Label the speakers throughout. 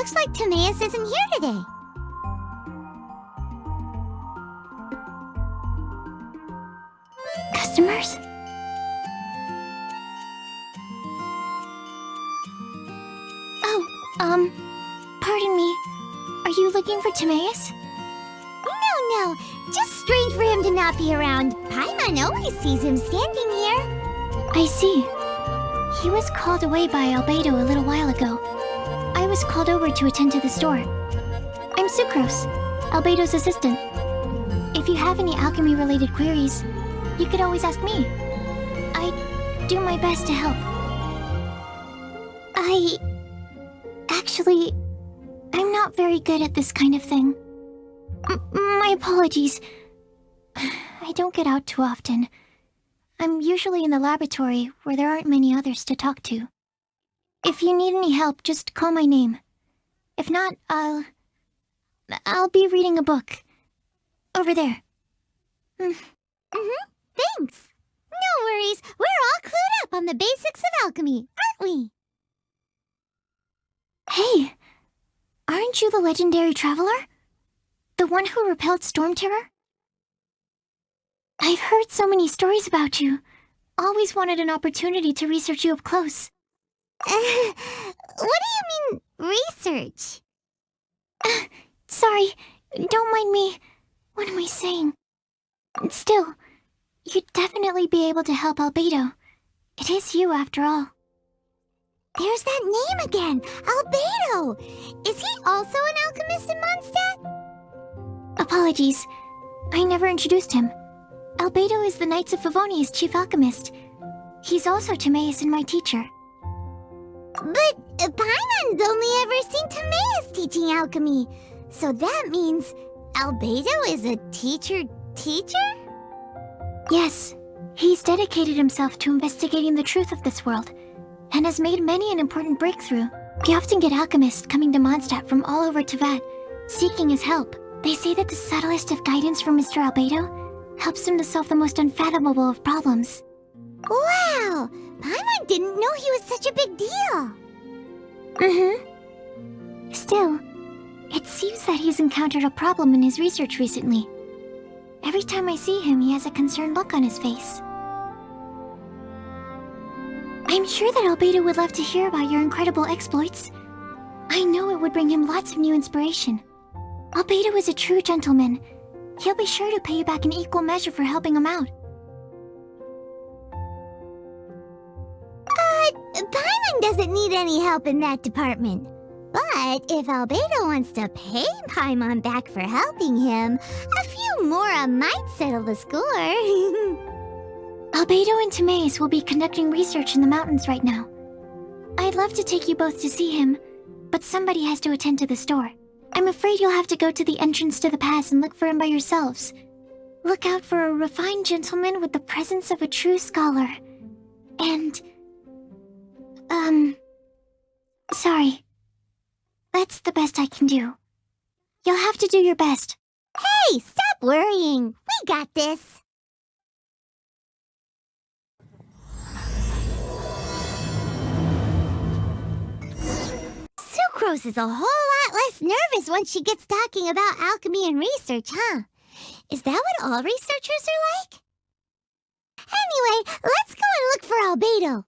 Speaker 1: Looks like Timaeus isn't here today. Customers? Oh, pardon me. Are you looking for Timaeus? No, just strange for him to not be around. Paimon always sees him standing here. I see. He was called away by Albedo a little while ago. I was called over to attend to the store. I'm Sucrose, Albedo's assistant. If you have any alchemy-related queries, you could always ask me. I do my best to help. Actually, I'm not very good at this kind of thing. My apologies. I don't get out too often. I'm usually in the laboratory where there aren't many others to talk to. If you need any help, just call my name. If not, I'll be reading a book. Over there. Thanks. No worries. We're all clued up on the basics of alchemy, aren't we? Hey, aren't you the legendary traveler? The one who repelled Storm Terror? I've heard so many stories about you. Always wanted an opportunity to research you up close. What do you mean, research? Sorry, don't mind me. What am I saying? Still, you'd definitely be able to help Albedo. It is you, after all. There's that name again, Albedo! Is he also an alchemist in Mondstadt? Apologies, I never introduced him. Albedo is the Knights of Favonia's chief alchemist. He's also Timaeus and my teacher. But Paimon's only ever seen Timaeus teaching alchemy, so that means Albedo is a teacher? Yes, he's dedicated himself to investigating the truth of this world, and has made many an important breakthrough. We often get alchemists coming to Mondstadt from all over Teyvat, seeking his help. They say that the subtlest of guidance from Mr. Albedo helps him to solve the most unfathomable of problems. Wow! Paimon didn't know he was such a big deal! Still, it seems that he's encountered a problem in his research recently. Every time I see him, he has a concerned look on his face. I'm sure that Albedo would love to hear about your incredible exploits. I know it would bring him lots of new inspiration. Albedo is a true gentleman. He'll be sure to pay you back in equal measure for helping him out. Paimon doesn't need any help in that department. But if Albedo wants to pay Paimon back for helping him, a few more might settle the score. Albedo and Timaeus will be conducting research in the mountains right now. I'd love to take you both to see him, but somebody has to attend to the store. I'm afraid you'll have to go to the entrance to the pass and look for him by yourselves. Look out for a refined gentleman with the presence of a true scholar. And... sorry. That's the best I can do. You'll have to do your best. Hey, stop worrying. We got this. Sucrose is a whole lot less nervous once she gets talking about alchemy and research, huh? Is that what all researchers are like? Anyway, let's go and look for Albedo.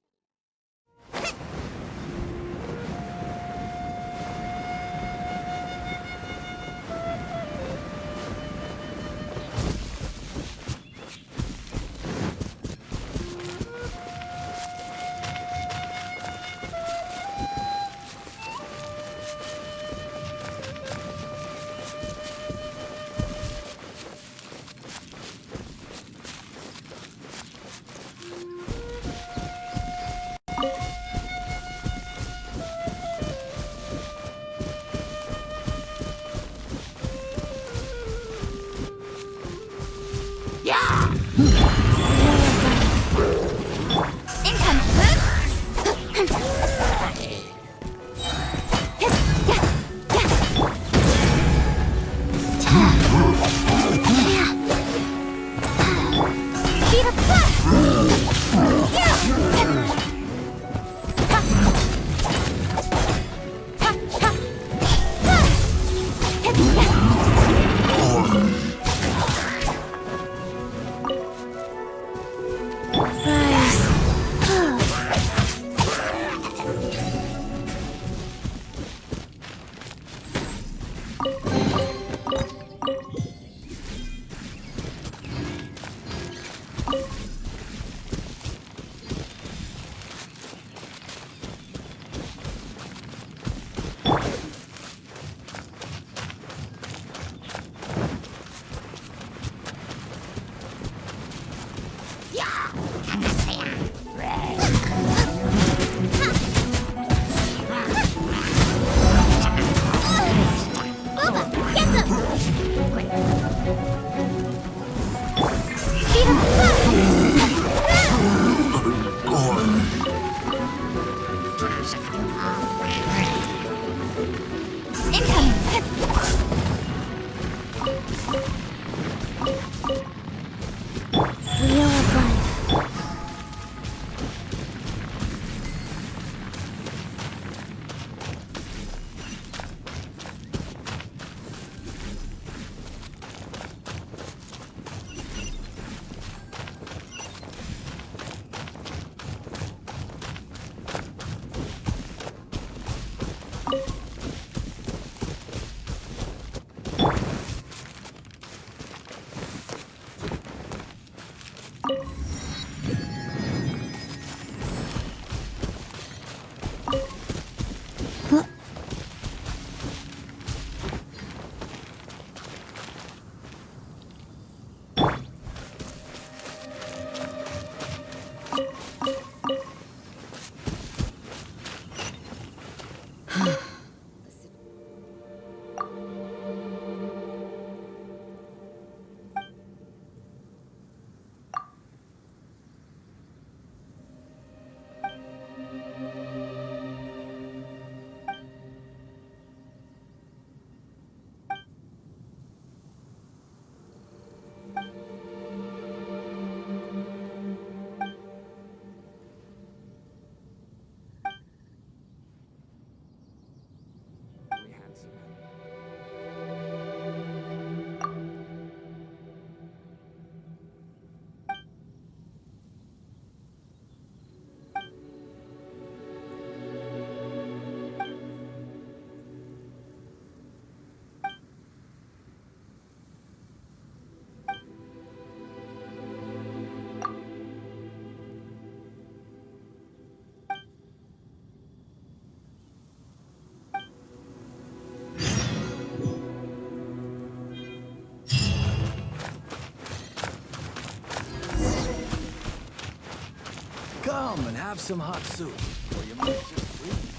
Speaker 2: Come and have some hot soup, or you might just freeze.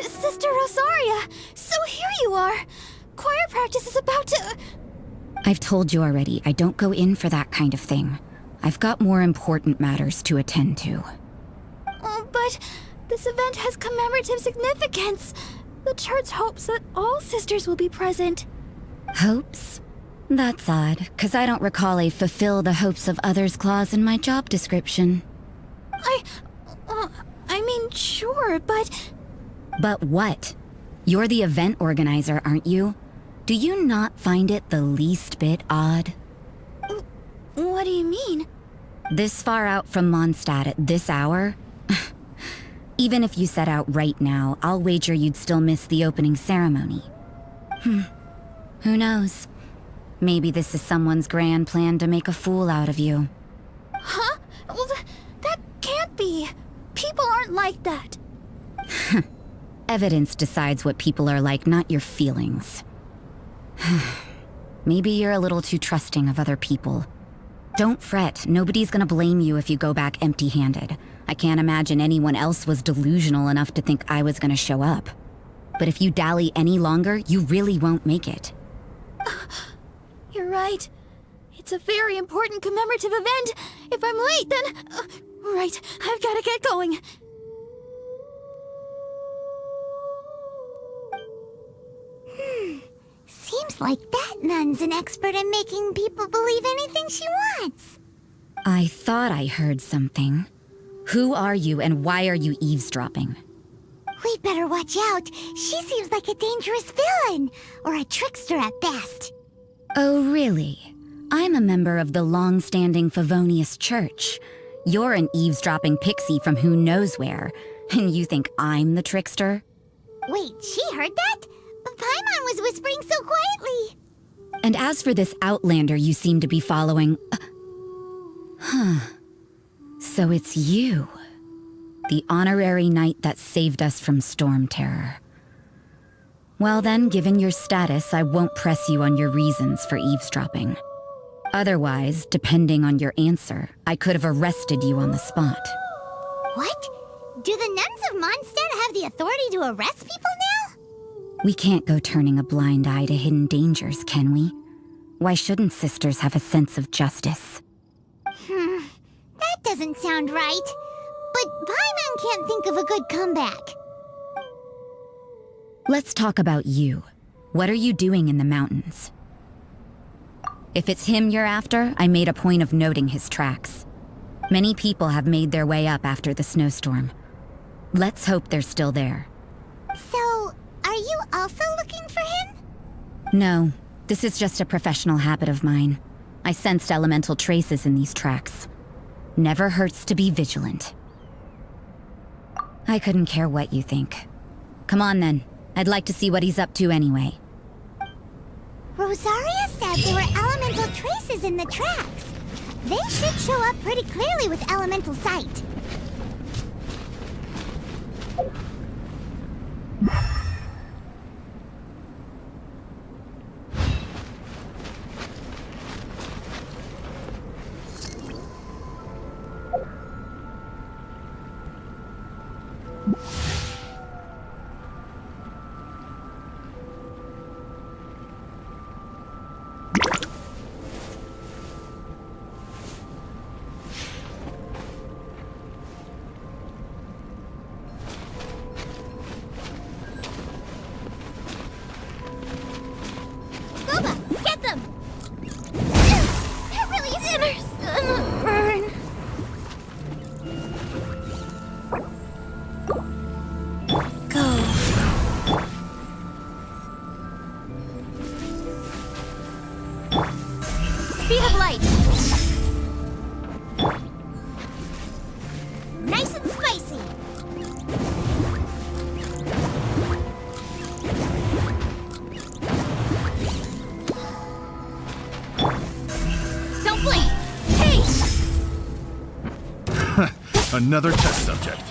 Speaker 1: Sister Rosaria! So here you are! Choir practice is about to...
Speaker 3: I've told you already, I don't go in for that kind of thing. I've got more important matters to attend to.
Speaker 1: Oh, but this event has commemorative significance. The church hopes that all sisters will be present.
Speaker 3: Hopes? That's odd, 'cause I don't recall a fulfill the hopes of others clause in my job description.
Speaker 1: I mean, sure, but...
Speaker 3: But what? You're the event organizer, aren't you? Do you not find it the least bit odd?
Speaker 1: What do you mean?
Speaker 3: This far out from Mondstadt at this hour? Even if you set out right now, I'll wager you'd still miss the opening ceremony. Who knows? Maybe this is someone's grand plan to make a fool out of you.
Speaker 1: Huh? Well, that can't be. People aren't like that.
Speaker 3: Evidence decides what people are like, not your feelings. Maybe you're a little too trusting of other people. Don't fret, nobody's gonna blame you if you go back empty-handed. I can't imagine anyone else was delusional enough to think I was gonna show up. But if you dally any longer, you really won't make it.
Speaker 1: You're right. It's a very important commemorative event. If I'm late, then... right, I've gotta get going.
Speaker 4: Seems like that nun's an expert in making people believe anything she wants.
Speaker 3: I thought I heard something. Who are you and why are you eavesdropping?
Speaker 4: We'd better watch out. She seems like a dangerous villain, or a trickster at best.
Speaker 3: Oh, really? I'm a member of the long-standing Favonius Church. You're an eavesdropping pixie from who knows where, and you think I'm the trickster?
Speaker 4: Wait, she heard that? Paimon was whispering so quietly.
Speaker 3: And as for this outlander you seem to be following... So it's you. The honorary knight that saved us from storm terror. Well then, given your status, I won't press you on your reasons for eavesdropping. Otherwise, depending on your answer, I could have arrested you on the spot.
Speaker 4: What? Do the nuns of Mondstadt have the authority to arrest people now?
Speaker 3: We can't go turning a blind eye to hidden dangers, can we? Why shouldn't sisters have a sense of justice?
Speaker 4: That doesn't sound right. But Paimon can't think of a good comeback.
Speaker 3: Let's talk about you. What are you doing in the mountains? If it's him you're after, I made a point of noting his tracks. Many people have made their way up after the snowstorm. Let's hope they're still there.
Speaker 4: So, are you also looking for him?
Speaker 3: No, this is just a professional habit of mine. I sensed elemental traces in these tracks. Never hurts to be vigilant. I couldn't care what you think. Come on then. I'd like to see what he's up to anyway.
Speaker 4: Rosaria said there were elemental traces in the tracks. They should show up pretty clearly with elemental sight.
Speaker 1: Get them! That really is gonna burn. Go. Speed of light.
Speaker 4: Nice and spicy.
Speaker 1: Don't blink. Hey!
Speaker 2: Another test subject.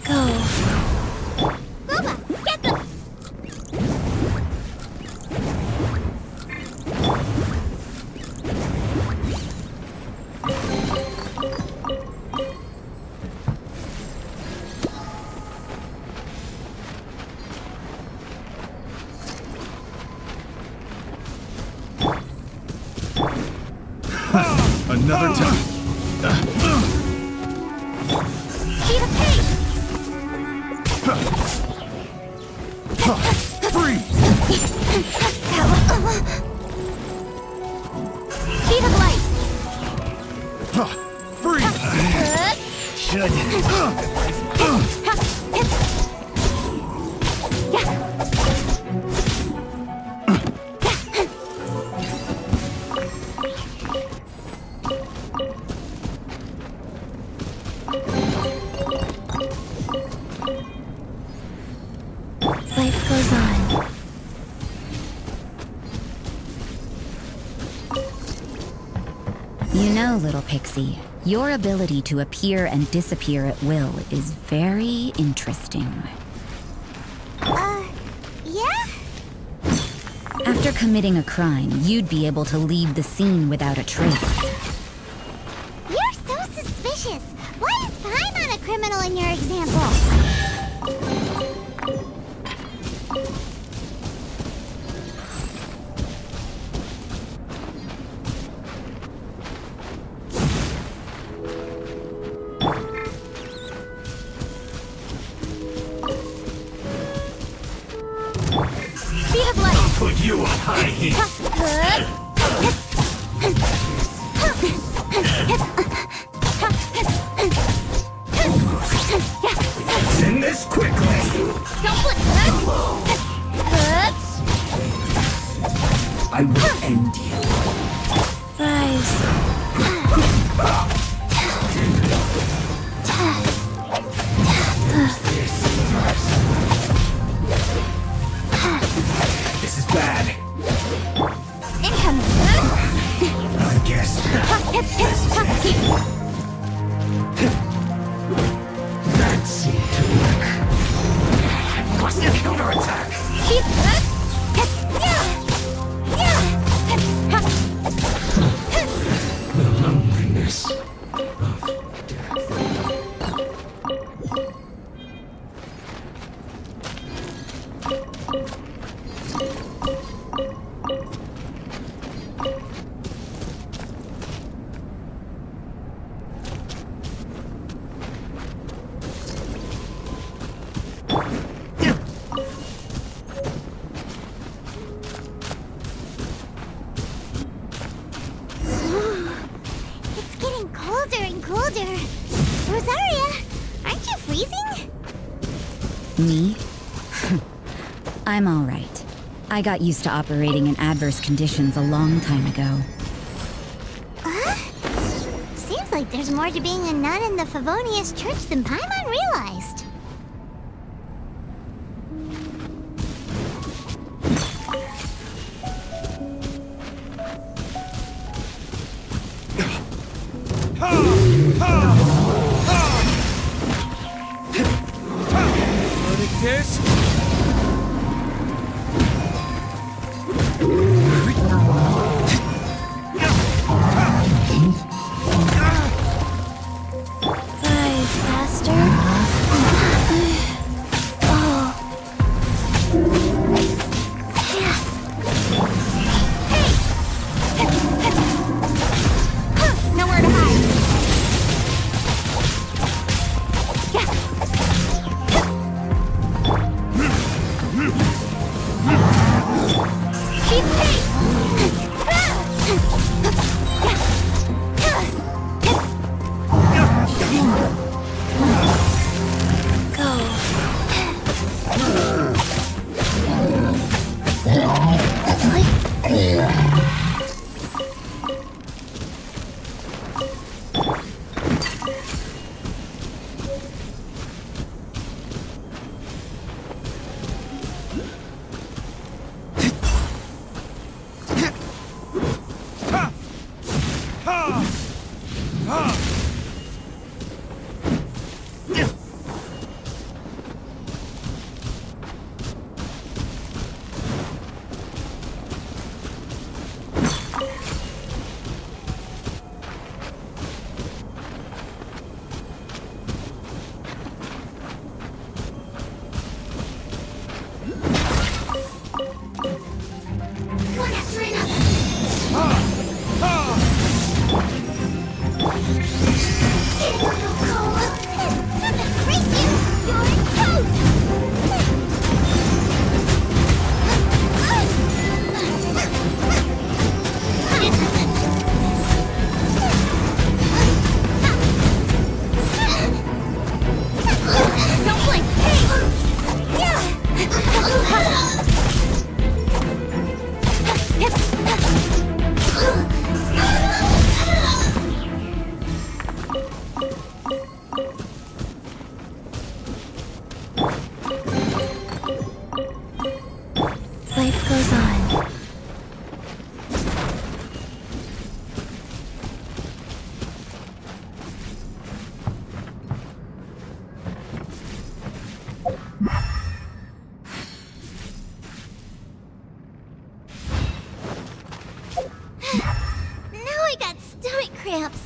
Speaker 1: Go. Booba, get them!
Speaker 2: Another test.
Speaker 1: Speed of pace!
Speaker 2: Freeze!
Speaker 1: Speed of light!
Speaker 2: Freeze!
Speaker 1: Good.
Speaker 2: Should.
Speaker 1: Life goes on.
Speaker 3: You know, little pixie, your ability to appear and disappear at will is very interesting.
Speaker 4: Yeah?
Speaker 3: After committing a crime, you'd be able to leave the scene without a trace.
Speaker 4: You're so suspicious. Why is Paimon a criminal in your example?
Speaker 1: Speed of light!
Speaker 2: Put you high heat. Send this quickly.
Speaker 1: Don't blink! Good.
Speaker 2: I will end you.
Speaker 1: Rise.
Speaker 2: This is bad.
Speaker 1: Incoming.
Speaker 2: I guess. That seemed to work. I must counterattack.
Speaker 1: Keep good.
Speaker 2: The loneliness of death.
Speaker 4: It's getting colder and colder. Rosaria, aren't you freezing?
Speaker 3: Me? I'm all right. I got used to operating in adverse conditions a long time ago.
Speaker 4: Seems like there's more to being a nun in the Favonius Church than Paimon realized.
Speaker 5: this?
Speaker 1: Life goes on.
Speaker 4: Now I got stomach cramps.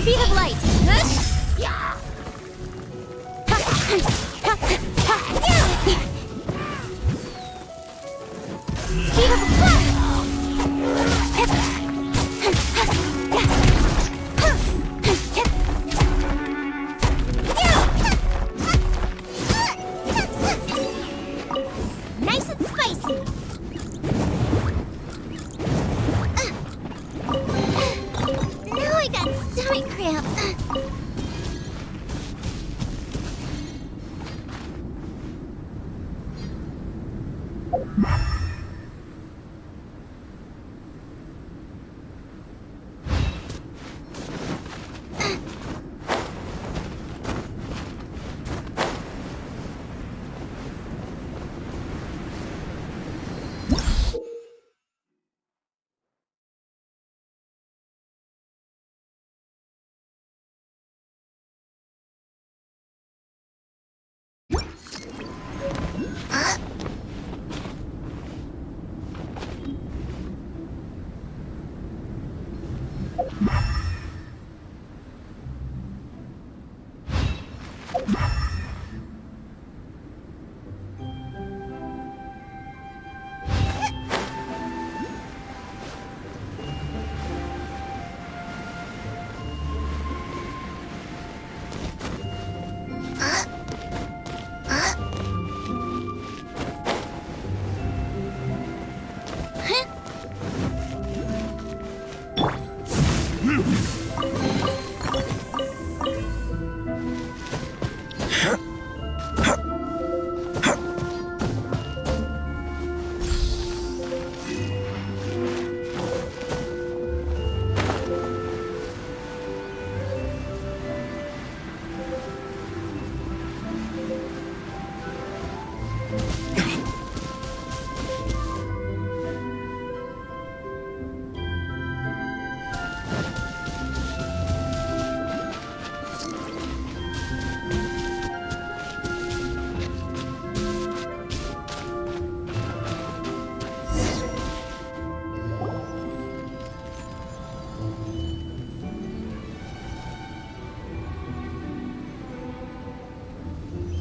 Speaker 1: Speed of light. Speed
Speaker 4: Nice and spicy. Now I got stomach cramp.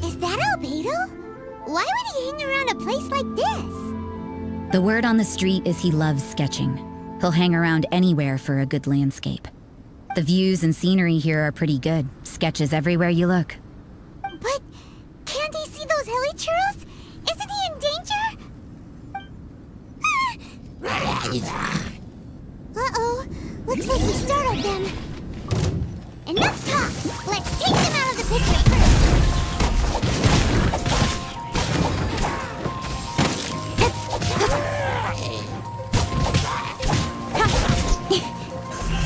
Speaker 4: Is that Albedo? Why would he hang around a place like this?
Speaker 3: The word on the street is he loves sketching. He'll hang around anywhere for a good landscape. The views and scenery here are pretty good. Sketches everywhere you look.
Speaker 4: But can't he see those hilly churros? Isn't he in danger? Uh-oh. Looks like we startled them. Enough talk. Let's take them out of the picture first.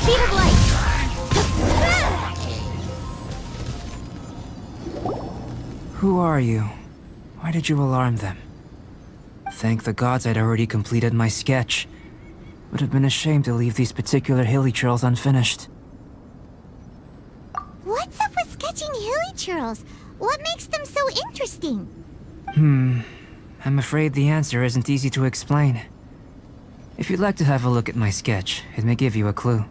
Speaker 1: Speed of light.
Speaker 5: Who are you? Why did you alarm them? Thank the gods I'd already completed my sketch. Would have been a shame to leave these particular hilly churls unfinished.
Speaker 4: What's up with sketching hilly churls? What makes them so interesting?
Speaker 5: I'm afraid the answer isn't easy to explain. If you'd like to have a look at my sketch, it may give you a clue.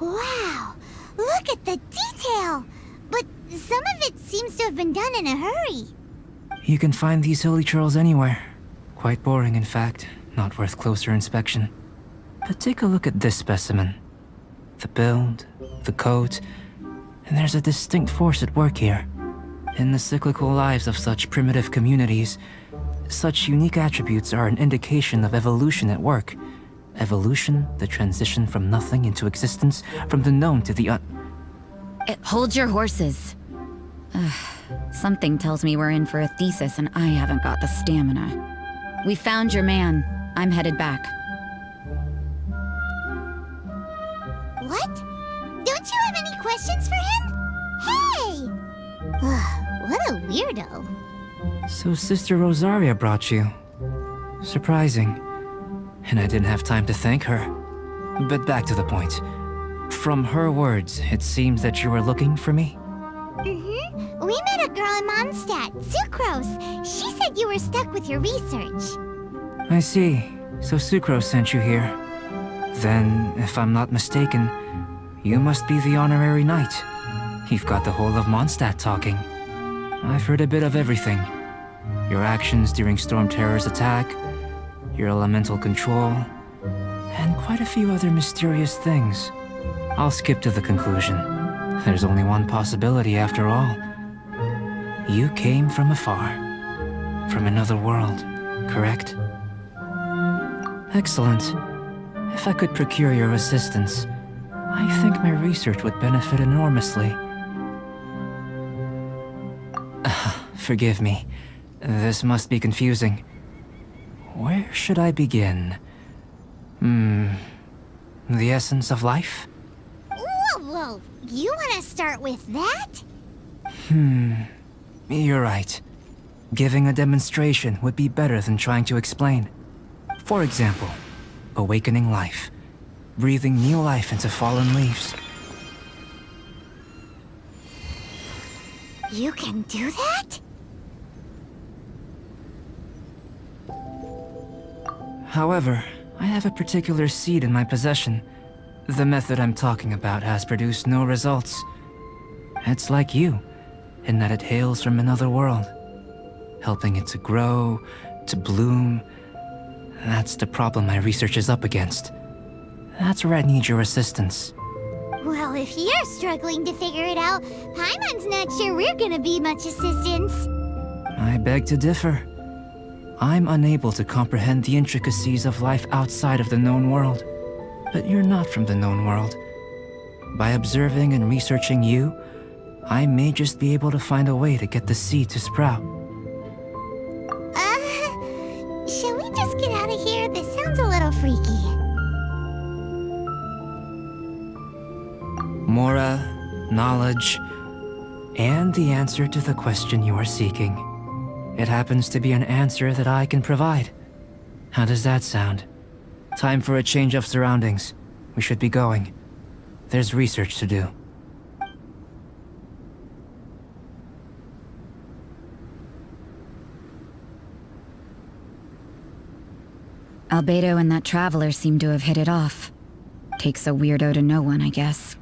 Speaker 4: Wow! Look at the detail! But some of it seems to have been done in a hurry.
Speaker 5: You can find these hilly churls anywhere. Quite boring, in fact. Not worth closer inspection. But take a look at this specimen. The build, the coat, and there's a distinct force at work here. In the cyclical lives of such primitive communities, such unique attributes are an indication of evolution at work. Evolution, the transition from nothing into existence, from the known to the
Speaker 3: Hold your horses. Something tells me we're in for a thesis and I haven't got the stamina. We found your man. I'm headed back.
Speaker 4: What? Don't you have any questions for him? Hey! What a weirdo.
Speaker 5: So Sister Rosaria brought you. Surprising. And I didn't have time to thank her. But back to the point. From her words, it seems that you were looking for me?
Speaker 4: Mm-hmm. We met a girl in Mondstadt, Sucrose. She said you were stuck with your research.
Speaker 5: I see. So Sucrose sent you here. Then, if I'm not mistaken, you must be the honorary knight. You've got the whole of Mondstadt talking. I've heard a bit of everything. Your actions during Storm Terror's attack, your elemental control, and quite a few other mysterious things. I'll skip to the conclusion. There's only one possibility after all. You came from afar. From another world, correct? Excellent. If I could procure your assistance, I think my research would benefit enormously. Forgive me. This must be confusing. Where should I begin? The essence of life?
Speaker 4: Whoa, you want to start with that?
Speaker 5: You're right. Giving a demonstration would be better than trying to explain. For example, awakening life. Breathing new life into fallen leaves.
Speaker 4: You can do that?
Speaker 5: However, I have a particular seed in my possession. The method I'm talking about has produced no results. It's like you, in that it hails from another world. Helping it to grow, to bloom. That's the problem my research is up against. That's where I need your assistance.
Speaker 4: Well, if you're struggling to figure it out, Paimon's not sure we're gonna be much assistance.
Speaker 5: I beg to differ. I'm unable to comprehend the intricacies of life outside of the known world. But you're not from the known world. By observing and researching you, I may just be able to find a way to get the seed to sprout.
Speaker 4: Shall we just get out of here? This sounds a little freaky.
Speaker 5: Mora, knowledge, and the answer to the question you are seeking. It happens to be an answer that I can provide. How does that sound? Time for a change of surroundings. We should be going. There's research to do.
Speaker 3: Albedo and that traveler seem to have hit it off. Takes a weirdo to know one, I guess.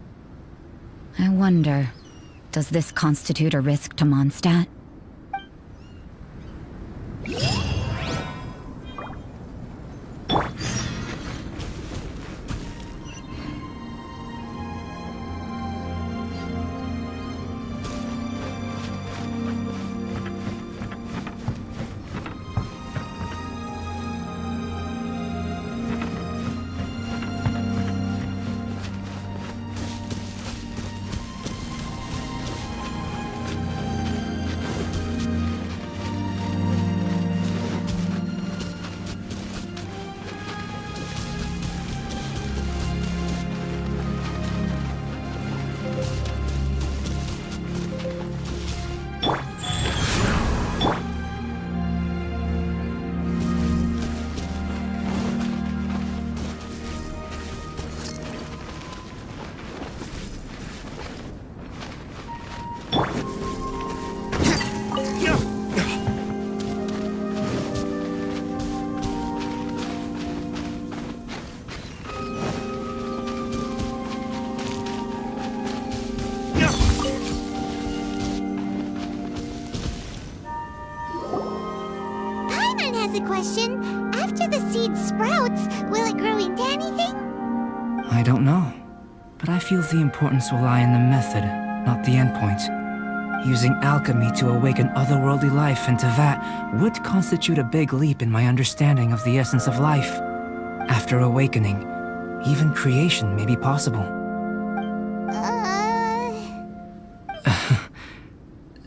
Speaker 3: I wonder, does this constitute a risk to Mondstadt?
Speaker 4: Question. After the seed sprouts, will it grow into anything?
Speaker 5: I don't know, but I feel the importance will lie in the method, not the endpoint. Using alchemy to awaken otherworldly life into that would constitute a big leap in my understanding of the essence of life. After awakening, even creation may be possible.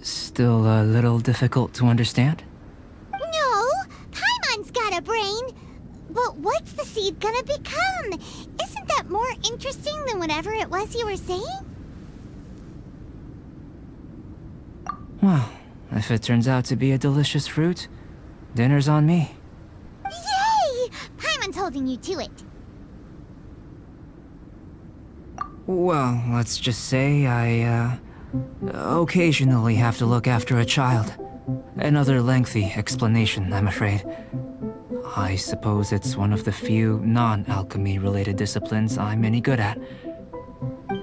Speaker 5: Still a little difficult to understand?
Speaker 4: But what's the seed gonna become? Isn't that more interesting than whatever it was you were saying?
Speaker 5: Well, if it turns out to be a delicious fruit, dinner's on me.
Speaker 4: Yay! Paimon's holding you to it.
Speaker 5: Well, let's just say I, occasionally have to look after a child. Another lengthy explanation, I'm afraid. I suppose it's one of the few non-alchemy related disciplines I'm any good at.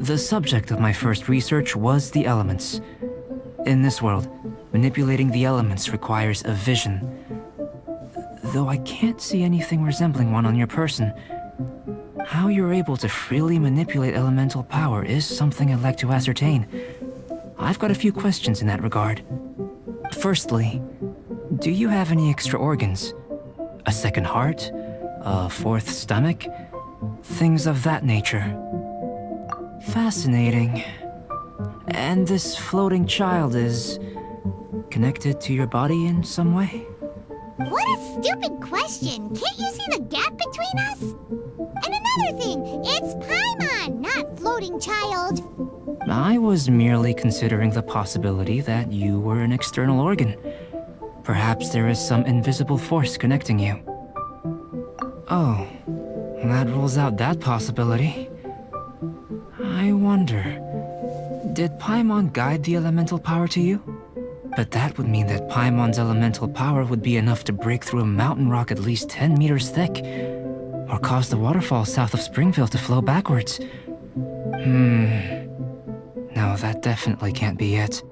Speaker 5: The subject of my first research was the elements. In this world, manipulating the elements requires a vision. Though I can't see anything resembling one on your person, how you're able to freely manipulate elemental power is something I'd like to ascertain. I've got a few questions in that regard. Firstly, do you have any extra organs? A second heart? A fourth stomach? Things of that nature. Fascinating. And this floating child is connected to your body in some way?
Speaker 4: What a stupid question! Can't you see the gap between us? And another thing, it's Paimon, not floating child.
Speaker 5: I was merely considering the possibility that you were an external organ. Perhaps there is some invisible force connecting you. Oh, that rules out that possibility. I wonder, did Paimon guide the elemental power to you? But that would mean that Paimon's elemental power would be enough to break through a mountain rock at least 10 meters thick, or cause the waterfall south of Springfield to flow backwards. No, that definitely can't be it.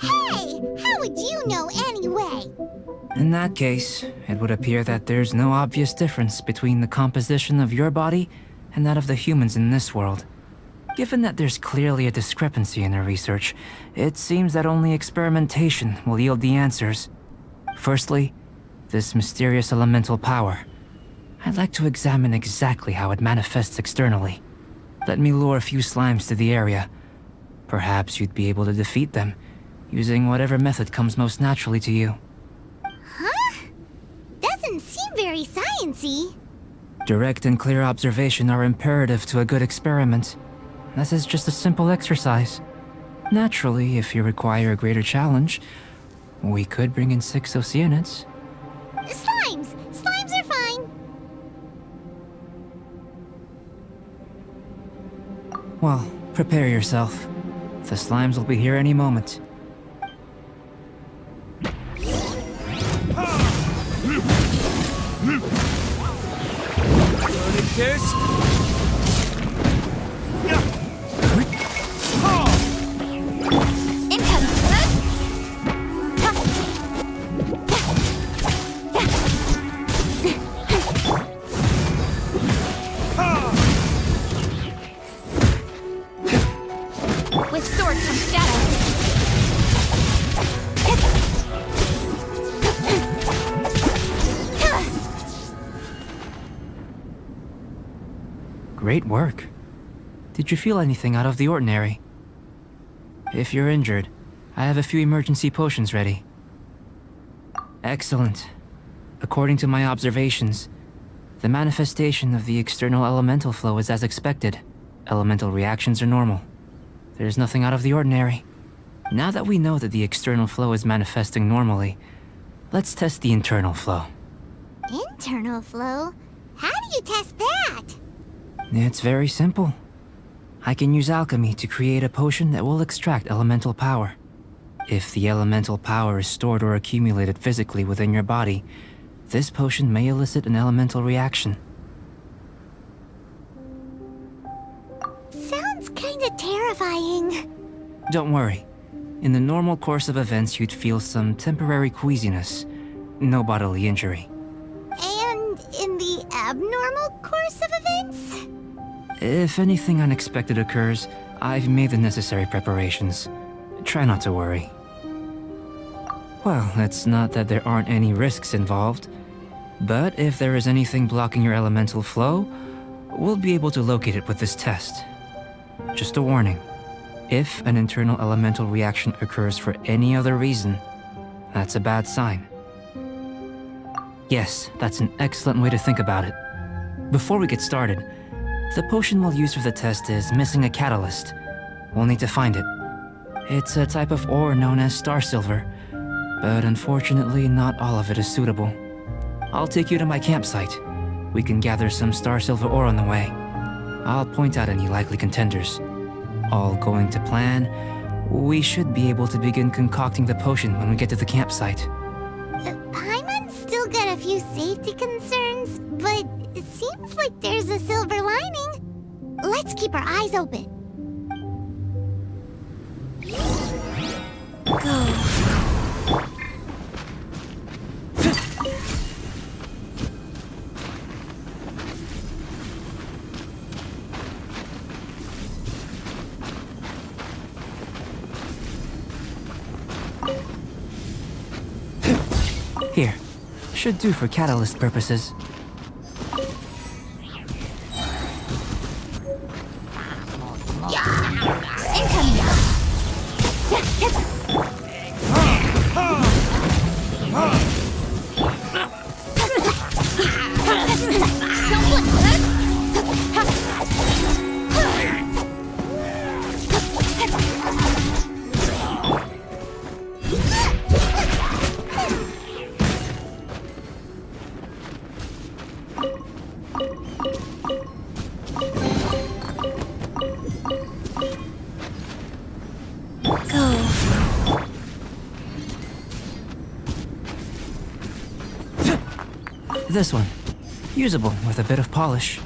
Speaker 4: Hey! How would you know anyway?
Speaker 5: In that case, it would appear that there's no obvious difference between the composition of your body and that of the humans in this world. Given that there's clearly a discrepancy in our research, it seems that only experimentation will yield the answers. Firstly, this mysterious elemental power. I'd like to examine exactly how it manifests externally. Let me lure a few slimes to the area. Perhaps you'd be able to defeat them, using whatever method comes most naturally to you.
Speaker 4: Huh? Doesn't seem very sciencey.
Speaker 5: Direct and clear observation are imperative to a good experiment. This is just a simple exercise. Naturally, if you require a greater challenge, we could bring in 6 Oceanids.
Speaker 4: Slimes! Slimes are fine!
Speaker 5: Well, prepare yourself. The slimes will be here any moment.
Speaker 1: With sword comes shadow.
Speaker 5: Great work. Did you feel anything out of the ordinary? If you're injured, I have a few emergency potions ready. Excellent. According to my observations, the manifestation of the external elemental flow is as expected. Elemental reactions are normal. There's nothing out of the ordinary. Now that we know that the external flow is manifesting normally, let's test the internal flow.
Speaker 4: Internal flow? How do you test that?
Speaker 5: It's very simple. I can use alchemy to create a potion that will extract elemental power. If the elemental power is stored or accumulated physically within your body, this potion may elicit an elemental reaction.
Speaker 4: Sounds kinda terrifying.
Speaker 5: Don't worry. In the normal course of events, you'd feel some temporary queasiness. No bodily injury.
Speaker 4: And in the abnormal course of events?
Speaker 5: If anything unexpected occurs, I've made the necessary preparations. Try not to worry. Well, it's not that there aren't any risks involved, but if there is anything blocking your elemental flow, we'll be able to locate it with this test. Just a warning. If an internal elemental reaction occurs for any other reason, that's a bad sign. Yes, that's an excellent way to think about it. Before we get started, the potion we'll use for the test is missing a catalyst. We'll need to find it. It's a type of ore known as star silver, but unfortunately not all of it is suitable. I'll take you to my campsite. We can gather some star silver ore on the way. I'll point out any likely contenders. All going to plan, we should be able to begin concocting the potion when we get to the campsite.
Speaker 4: Paimon's still got a few safety concerns. Looks like there's a silver lining. Let's keep our eyes open. Go.
Speaker 5: Here. Should do for catalyst purposes. This one. Usable with a bit of polish.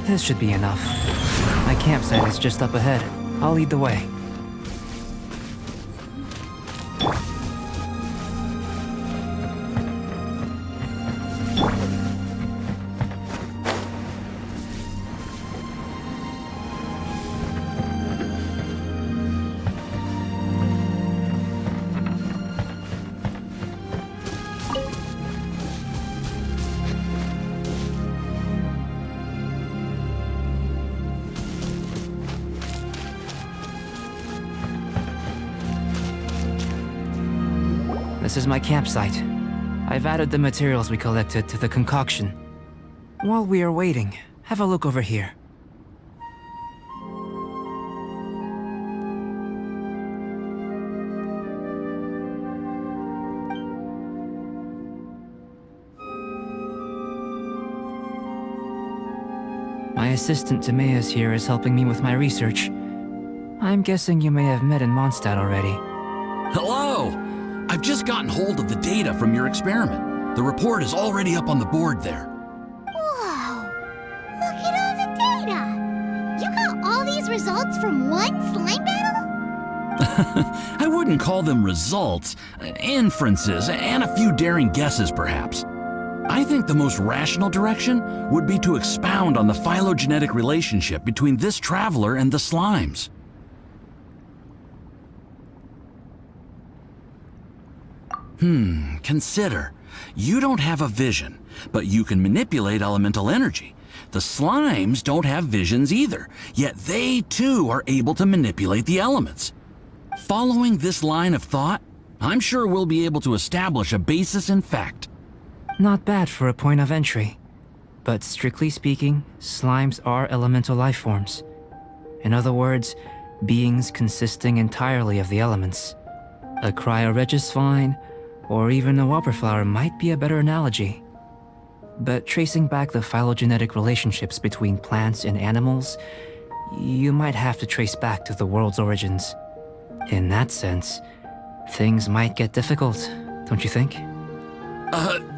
Speaker 5: This should be enough. My campsite is just up ahead. I'll lead the way. This is my campsite. I've added the materials we collected to the concoction. While we are waiting, have a look over here. My assistant Timaeus here is helping me with my research. I'm guessing you may have met in Mondstadt already.
Speaker 6: Hello! I've just gotten hold of the data from your experiment. The report is already up on the board there.
Speaker 4: Whoa! Look at all the data! You got all these results from one slime battle?
Speaker 6: I wouldn't call them results, inferences, and a few daring guesses perhaps. I think the most rational direction would be to expound on the phylogenetic relationship between this traveler and the slimes. Consider. You don't have a vision, but you can manipulate elemental energy. The slimes don't have visions either, yet they too are able to manipulate the elements. Following this line of thought, I'm sure we'll be able to establish a basis in fact.
Speaker 5: Not bad for a point of entry. But strictly speaking, slimes are elemental life forms. In other words, beings consisting entirely of the elements. A cryoregisvine, or even a wildflower might be a better analogy. But tracing back the phylogenetic relationships between plants and animals, you might have to trace back to the world's origins. In that sense, things might get difficult, don't you think?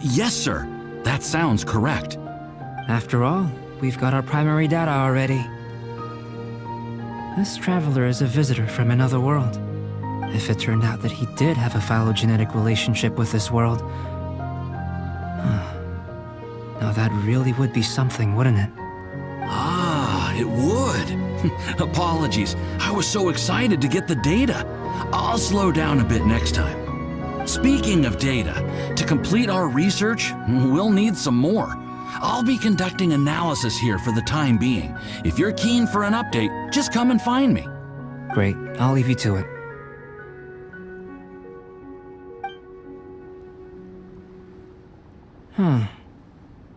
Speaker 6: Yes, sir. That sounds correct.
Speaker 5: After all, we've got our primary data already. This traveler is a visitor from another world. If it turned out that he did have a phylogenetic relationship with this world... Now that really would be something, wouldn't it?
Speaker 6: Ah, it would. Apologies. I was so excited to get the data. I'll slow down a bit next time. Speaking of data, to complete our research, we'll need some more. I'll be conducting analysis here for the time being. If you're keen for an update, just come and find me.
Speaker 5: Great, I'll leave you to it.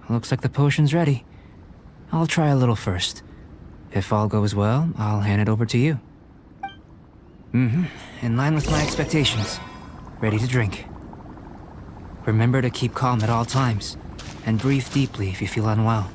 Speaker 5: looks like the potion's ready. I'll try a little first. If all goes well, I'll hand it over to you. In line with my expectations. Ready to drink. Remember to keep calm at all times, and breathe deeply if you feel unwell.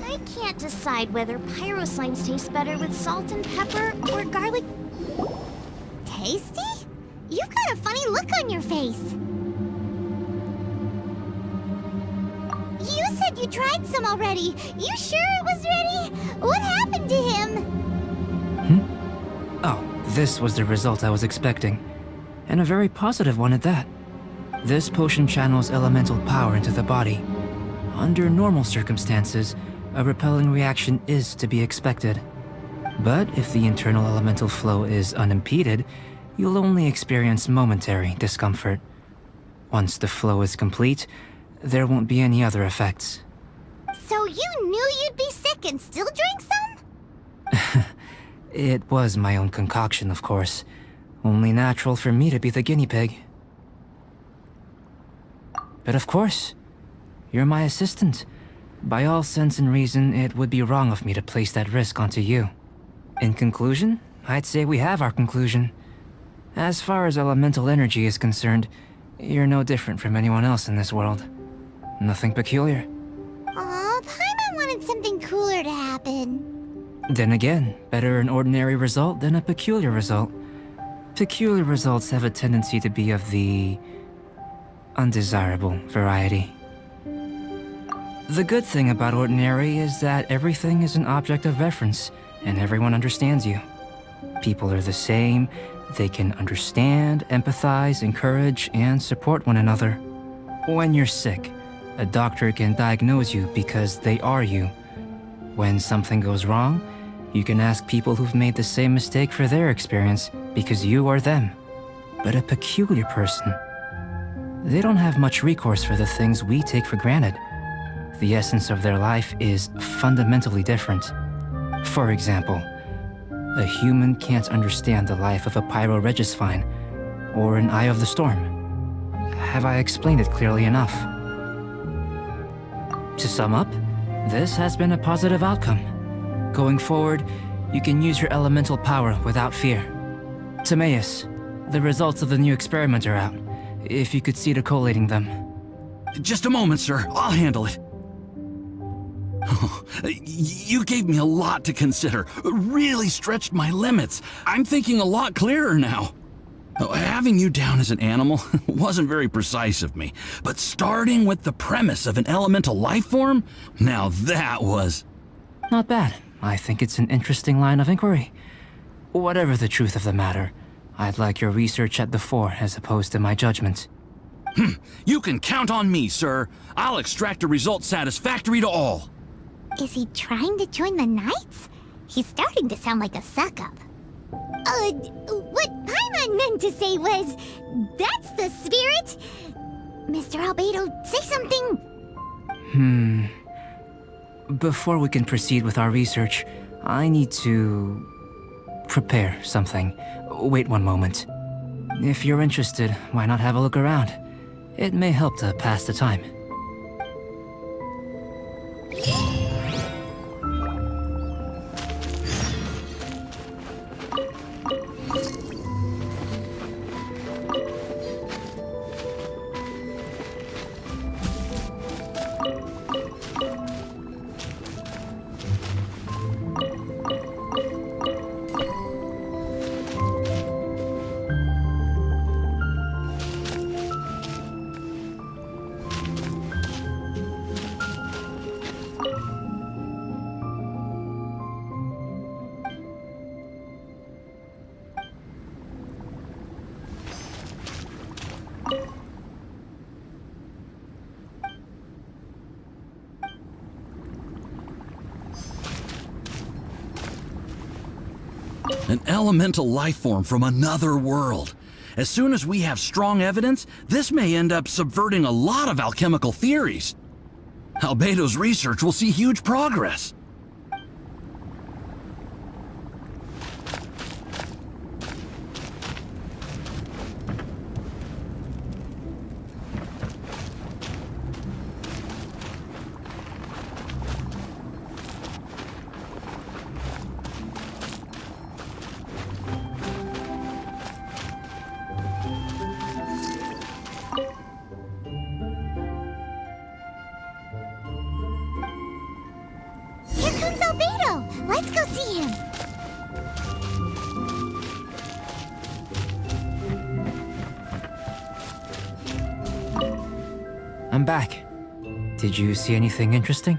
Speaker 4: I can't decide whether pyro slimes taste better with salt and pepper or garlic. Tasty? You've got a funny look on your face. You said you tried some already. You sure it was ready? What happened to him?
Speaker 5: Oh, this was the result I was expecting. And a very positive one at that. This potion channels elemental power into the body. Under normal circumstances, a repelling reaction is to be expected. But if the internal elemental flow is unimpeded, you'll only experience momentary discomfort. Once the flow is complete, there won't be any other effects.
Speaker 4: So you knew you'd be sick and still drank some?
Speaker 5: It was my own concoction, of course. Only natural for me to be the guinea pig. But of course, you're my assistant. By all sense and reason, it would be wrong of me to place that risk onto you. In conclusion, I'd say we have our conclusion. As far as elemental energy is concerned, you're no different from anyone else in this world. Nothing peculiar.
Speaker 4: Aw, Paimon wanted something cooler to happen.
Speaker 5: Then again, better an ordinary result than a peculiar result. Peculiar results have a tendency to be of the undesirable variety. The good thing about ordinary is that everything is an object of reference, and everyone understands you. People are the same, they can understand, empathize, encourage, and support one another. When you're sick, a doctor can diagnose you because they are you. When something goes wrong, you can ask people who've made the same mistake for their experience because you are them. But a peculiar person, they don't have much recourse for the things we take for granted. The essence of their life is fundamentally different. For example, a human can't understand the life of a pyro-regisvine or an Eye of the Storm. Have I explained it clearly enough? To sum up, this has been a positive outcome. Going forward, you can use your elemental power without fear. Timaeus, the results of the new experiment are out. If you could see to collating them.
Speaker 6: Just a moment, sir. I'll handle it. You gave me a lot to consider. Really stretched my limits. I'm thinking a lot clearer now. Having you down as an animal wasn't very precise of me, but starting with the premise of an elemental life form, now that was...
Speaker 5: Not bad. I think it's an interesting line of inquiry. Whatever the truth of the matter, I'd like your research at the fore as opposed to my judgment.
Speaker 6: You can count on me, sir. I'll extract a result satisfactory to all.
Speaker 4: Is he trying to join the Knights? He's starting to sound like a suck-up. What Paimon meant to say was, that's the spirit. Mr. Albedo, say something.
Speaker 5: Before we can proceed with our research, I need to prepare something. Wait one moment. If you're interested, why not have a look around? It may help to pass the time.
Speaker 6: An elemental life form from another world. As soon as we have strong evidence, this may end up subverting a lot of alchemical theories. Albedo's research will see huge progress.
Speaker 4: Here comes Albedo! Let's go see him!
Speaker 5: I'm back. Did you see anything interesting?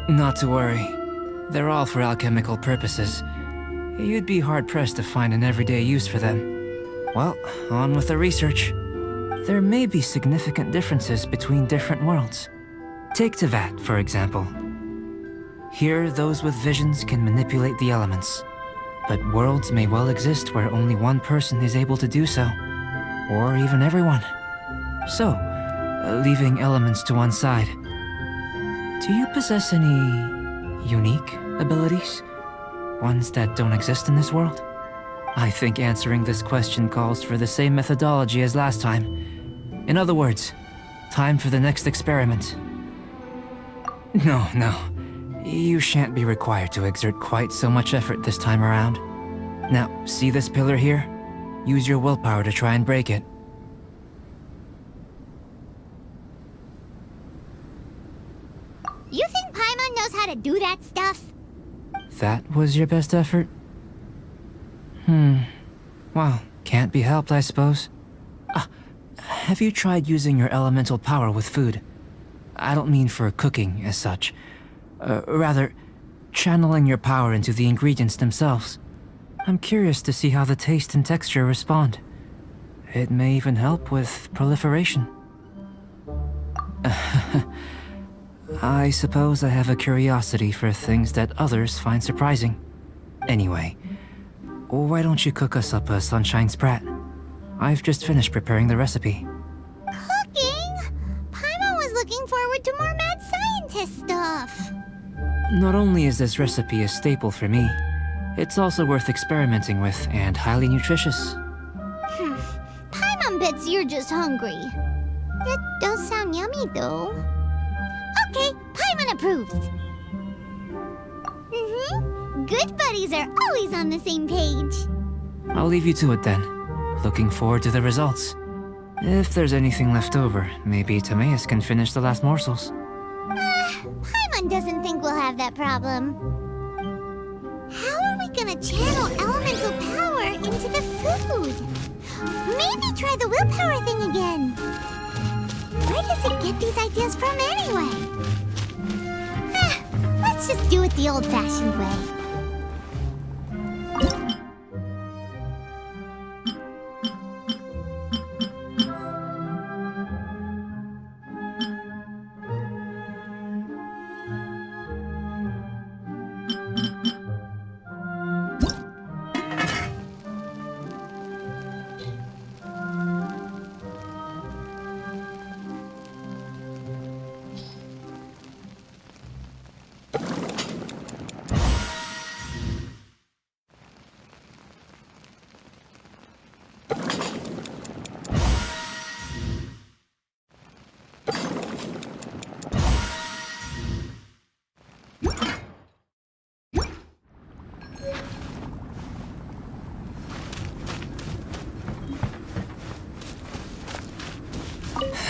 Speaker 5: Not to worry. They're all for alchemical purposes. You'd be hard-pressed to find an everyday use for them. Well, on with the research. There may be significant differences between different worlds. Take Tevat, for example. Here, those with visions can manipulate the elements. But worlds may well exist where only one person is able to do so. Or even everyone. So, leaving elements to one side, do you possess any unique abilities? Ones that don't exist in this world? I think answering this question calls for the same methodology as last time. In other words, time for the next experiment. No. You shan't be required to exert quite so much effort this time around. Now, see this pillar here? Use your willpower to try and break it.
Speaker 4: You think Paimon knows how to do that stuff?
Speaker 5: That was your best effort? Well, can't be helped, I suppose. Have you tried using your elemental power with food? I don't mean for cooking, as such. Rather, channeling your power into the ingredients themselves. I'm curious to see how the taste and texture respond. It may even help with proliferation. I suppose I have a curiosity for things that others find surprising. Anyway, why don't you cook us up a Sunshine Sprat? I've just finished preparing the recipe.
Speaker 4: Cooking? Paimon was looking forward to more mad scientist stuff.
Speaker 5: Not only is this recipe a staple for me, it's also worth experimenting with and highly nutritious.
Speaker 4: Paimon bets you're just hungry. It does sound yummy, though. Okay, Paimon approves. Good buddies are always on the same page.
Speaker 5: I'll leave you to it then. Looking forward to the results. If there's anything left over, maybe Timaeus can finish the last morsels.
Speaker 4: Paimon doesn't think we'll have that problem. How are we gonna channel elemental power into the food? Maybe try the willpower thing again. Where does it get these ideas from anyway? Let's just do it the old-fashioned way.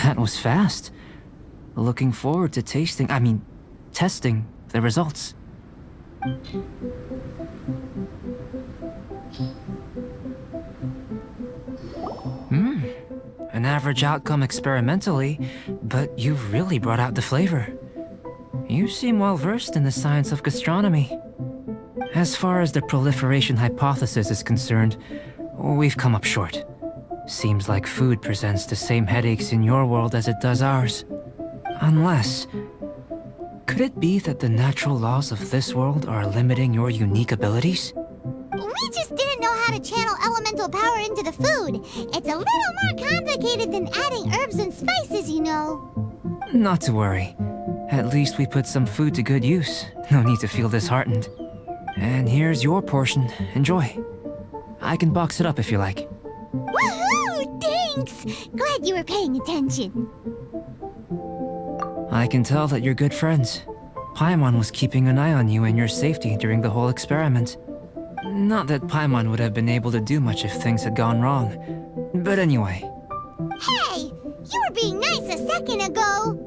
Speaker 5: That was fast. Looking forward to testing the results. An average outcome experimentally, but you've really brought out the flavor. You seem well versed in the science of gastronomy. As far as the proliferation hypothesis is concerned, we've come up short. Seems like food presents the same headaches in your world as it does ours. Unless... Could it be that the natural laws of this world are limiting your unique abilities?
Speaker 4: We just didn't know how to channel elemental power into the food. It's a little more complicated than adding herbs and spices, you know.
Speaker 5: Not to worry. At least we put some food to good use. No need to feel disheartened. And here's your portion. Enjoy. I can box it up if you like.
Speaker 4: Woohoo! Thanks! Glad you were paying attention.
Speaker 5: I can tell that you're good friends. Paimon was keeping an eye on you and your safety during the whole experiment. Not that Paimon would have been able to do much if things had gone wrong. But anyway.
Speaker 4: Hey! You were being nice a second ago!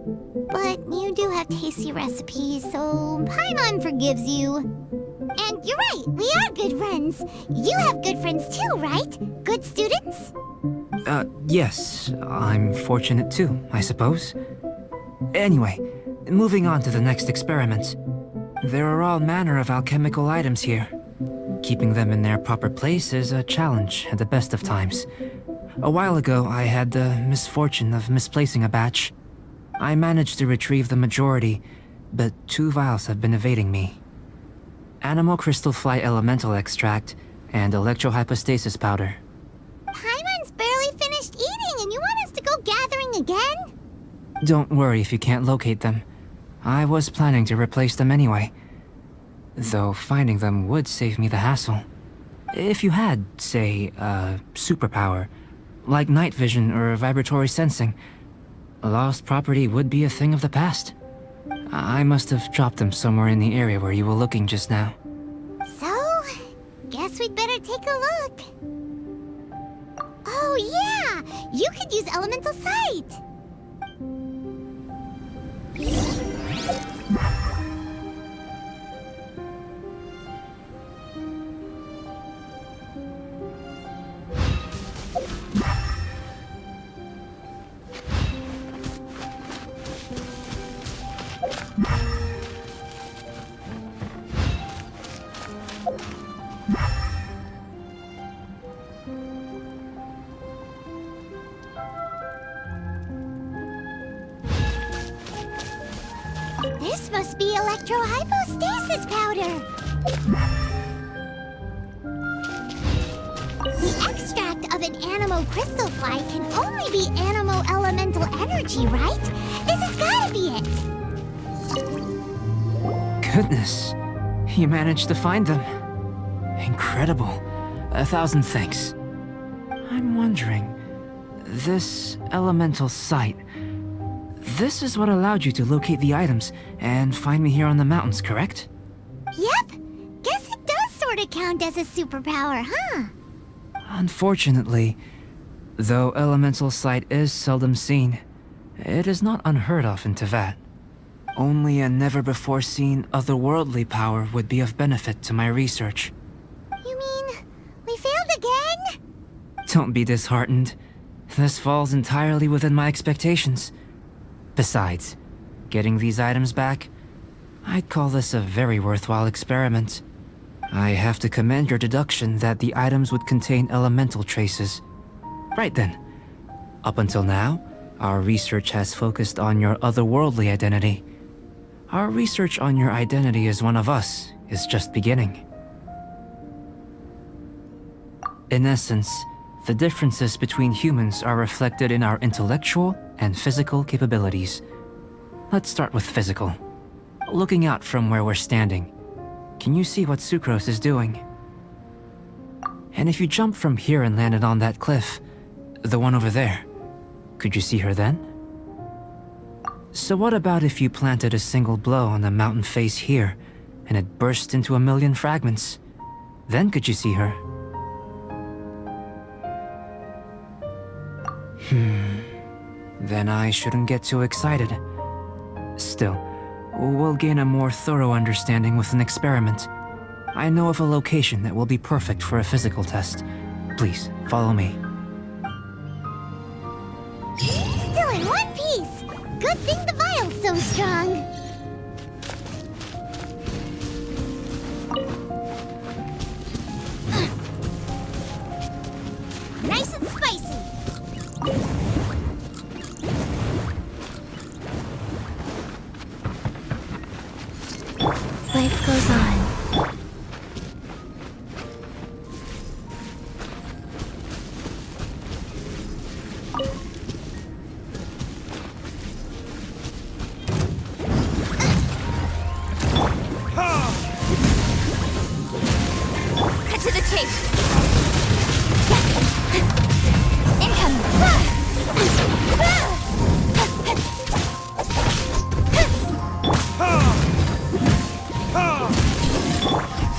Speaker 4: But you do have tasty recipes, so Paimon forgives you. And you're right, we are good friends. You have good friends too, right? Good students?
Speaker 5: Yes. I'm fortunate too, I suppose. Anyway, moving on to the next experiment. There are all manner of alchemical items here. Keeping them in their proper place is a challenge at the best of times. A while ago, I had the misfortune of misplacing a batch. I managed to retrieve the majority, but 2 vials have been evading me. Animal crystal fly elemental extract and electrohypostasis powder.
Speaker 4: Paimon's barely finished eating and you want us to go gathering again?
Speaker 5: Don't worry if you can't locate them. I was planning to replace them anyway. Though finding them would save me the hassle. If you had, say, a superpower, like night vision or vibratory sensing, lost property would be a thing of the past. I must have dropped them somewhere in the area where you were looking just now.
Speaker 4: So, guess we'd better take a look. Oh yeah! You could use elemental sight! This must be electrohypostasis powder! The extract of an animal crystal fly can only be animal elemental energy, right? This has gotta be it!
Speaker 5: Goodness, you managed to find them. Incredible. 1,000 thanks. I'm wondering, this elemental sight, this is what allowed you to locate the items and find me here on the mountains, correct?
Speaker 4: Yep! Guess it does sort of count as a superpower, huh?
Speaker 5: Unfortunately, though elemental sight is seldom seen, it is not unheard of in Teyvat. Only a never-before-seen otherworldly power would be of benefit to my research.
Speaker 4: You mean, we failed again?
Speaker 5: Don't be disheartened. This falls entirely within my expectations. Besides, getting these items back, I'd call this a very worthwhile experiment. I have to commend your deduction that the items would contain elemental traces. Right then. Up until now, our research has focused on your otherworldly identity. Our research on your identity as one of us is just beginning. In essence, the differences between humans are reflected in our intellectual and physical capabilities. Let's start with physical. Looking out from where we're standing, can you see what Sucrose is doing? And if you jump from here and landed on that cliff, the one over there, could you see her then? So what about if you planted a single blow on the mountain face here, and it burst into 1,000,000 fragments? Then could you see her? Then I shouldn't get too excited. Still, we'll gain a more thorough understanding with an experiment. I know of a location that will be perfect for a physical test. Please, follow me.
Speaker 4: Still in one piece! Good thing the vial's so strong. Nice and spicy!
Speaker 1: Life goes on.
Speaker 4: Cut to the chase. Incoming.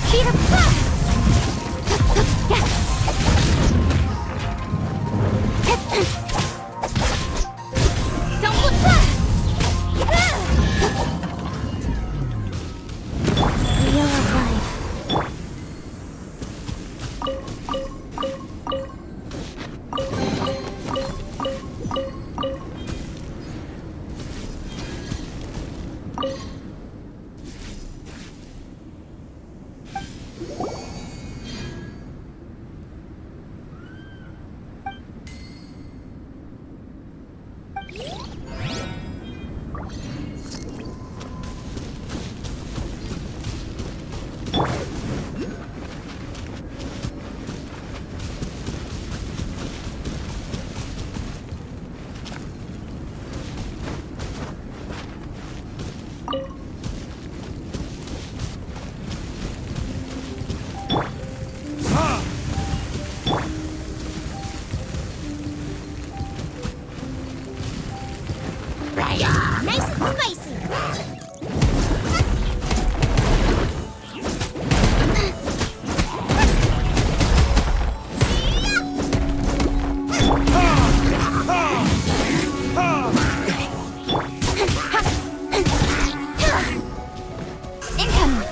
Speaker 4: Speed of don't look back.
Speaker 1: Wheel of life.
Speaker 4: Nice and spicy. Incoming.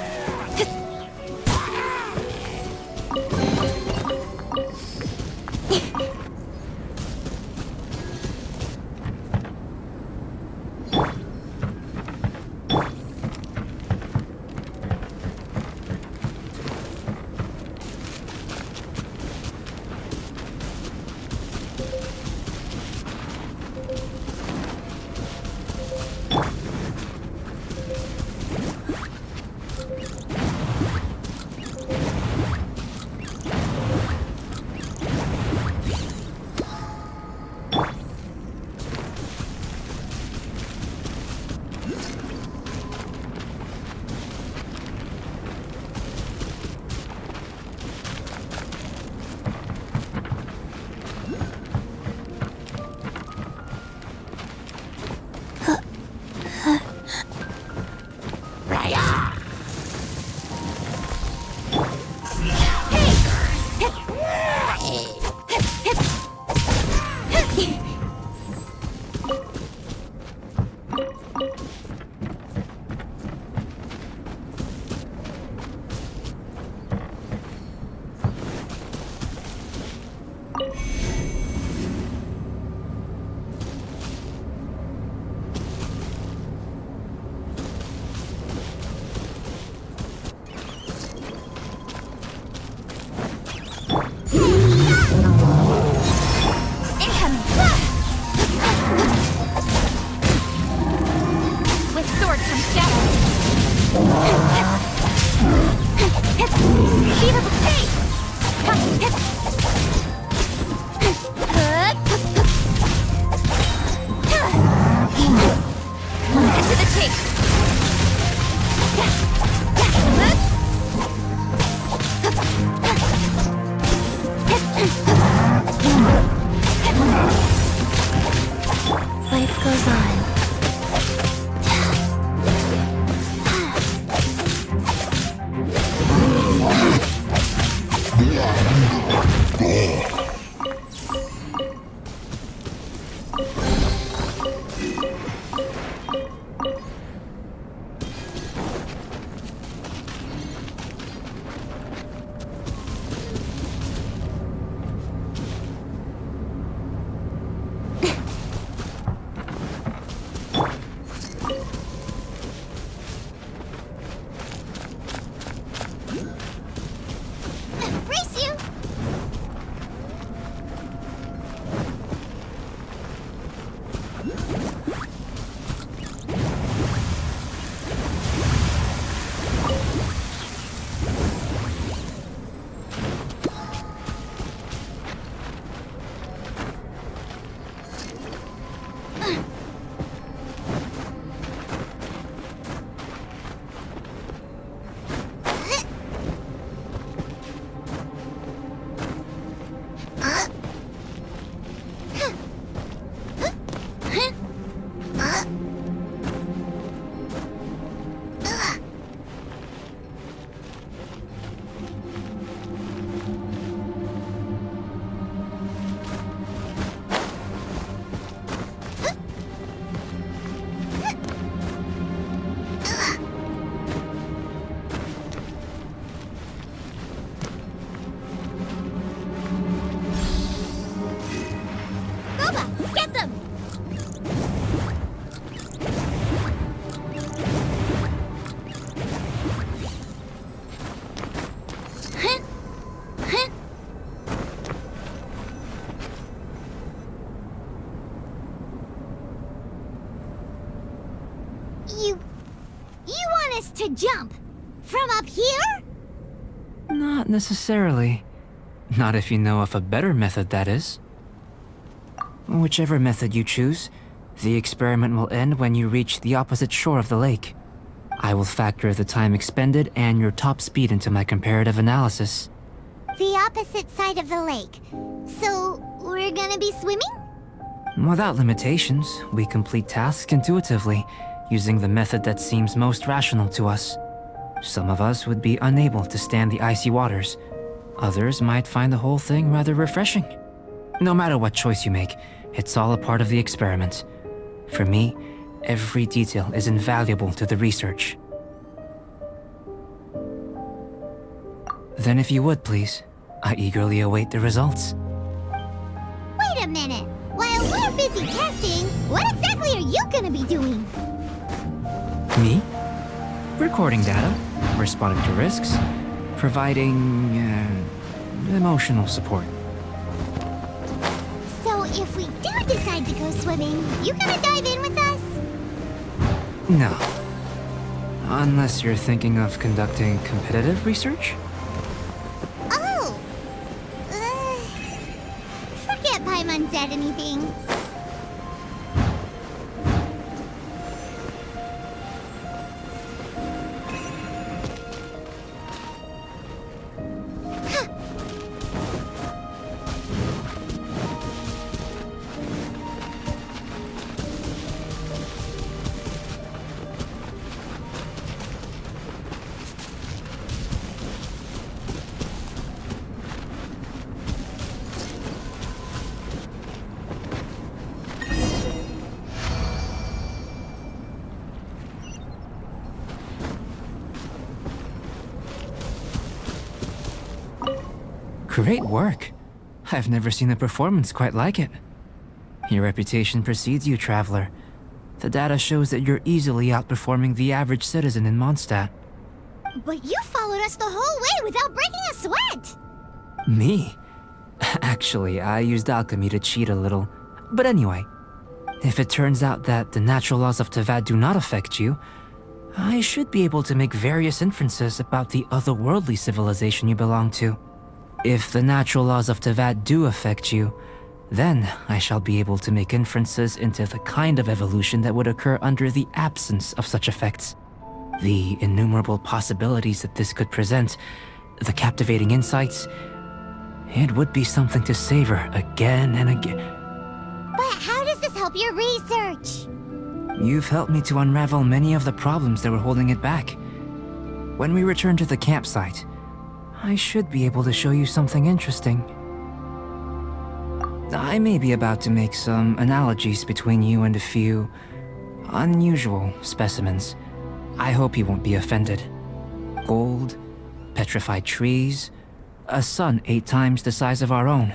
Speaker 1: Life goes on.
Speaker 4: You want us to jump? From up here?
Speaker 5: Not necessarily. Not if you know of a better method, that is. Whichever method you choose, the experiment will end when you reach the opposite shore of the lake. I will factor the time expended and your top speed into my comparative analysis.
Speaker 4: The opposite side of the lake. So, we're gonna be swimming?
Speaker 5: Without limitations, we complete tasks intuitively, using the method that seems most rational to us. Some of us would be unable to stand the icy waters. Others might find the whole thing rather refreshing. No matter what choice you make, it's all a part of the experiment. For me, every detail is invaluable to the research. Then if you would, please, I eagerly await the results.
Speaker 4: Wait a minute. While we're busy testing, what exactly are you gonna be doing?
Speaker 5: Me? Recording data, responding to risks, providing, emotional support.
Speaker 4: So if we do decide to go swimming, you gonna dive in with us?
Speaker 5: No. Unless you're thinking of conducting competitive research?
Speaker 4: Oh! Forget Paimon said anything.
Speaker 5: Great work. I've never seen a performance quite like it. Your reputation precedes you, Traveler. The data shows that you're easily outperforming the average citizen in Mondstadt.
Speaker 4: But you followed us the whole way without breaking a sweat!
Speaker 5: Me? Actually, I used alchemy to cheat a little. But anyway, if it turns out that the natural laws of Tevat do not affect you, I should be able to make various inferences about the otherworldly civilization you belong to. If the natural laws of Tevat do affect you, then I shall be able to make inferences into the kind of evolution that would occur under the absence of such effects. The innumerable possibilities that this could present, the captivating insights, it would be something to savor again and again.
Speaker 4: But how does this help your research?
Speaker 5: You've helped me to unravel many of the problems that were holding it back. When we return to the campsite, I should be able to show you something interesting. I may be about to make some analogies between you and a few unusual specimens. I hope you won't be offended. Gold, petrified trees, a sun 8 times the size of our own.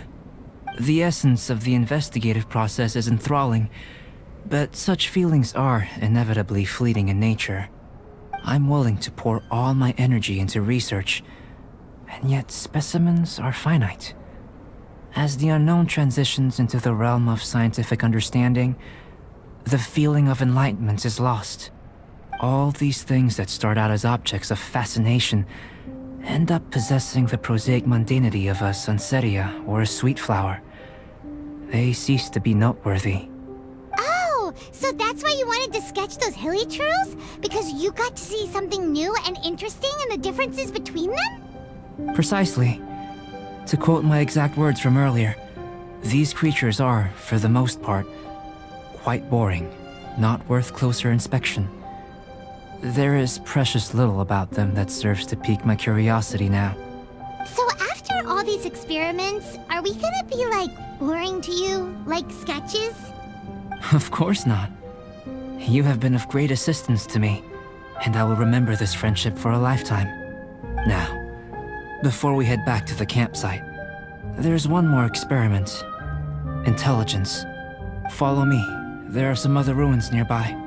Speaker 5: The essence of the investigative process is enthralling, but such feelings are inevitably fleeting in nature. I'm willing to pour all my energy into research, and yet specimens are finite. As the unknown transitions into the realm of scientific understanding, the feeling of enlightenment is lost. All these things that start out as objects of fascination end up possessing the prosaic mundanity of a sunsettia or a sweet flower. They cease to be noteworthy.
Speaker 4: Oh, so that's why you wanted to sketch those hilly trails? Because you got to see something new and interesting and the differences between them?
Speaker 5: Precisely. To quote my exact words from earlier, these creatures are, for the most part, quite boring, not worth closer inspection. There is precious little about them that serves to pique my curiosity now.
Speaker 4: So after all these experiments, are we gonna be, boring to you? Like sketches?
Speaker 5: Of course not. You have been of great assistance to me, and I will remember this friendship for a lifetime. Now, before we head back to the campsite, there's one more experiment. Intelligence. Follow me. There are some other ruins nearby.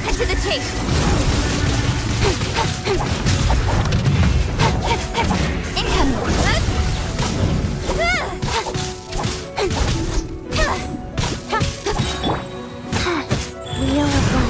Speaker 1: Cut to the chase. Incoming.
Speaker 4: Wheel of life.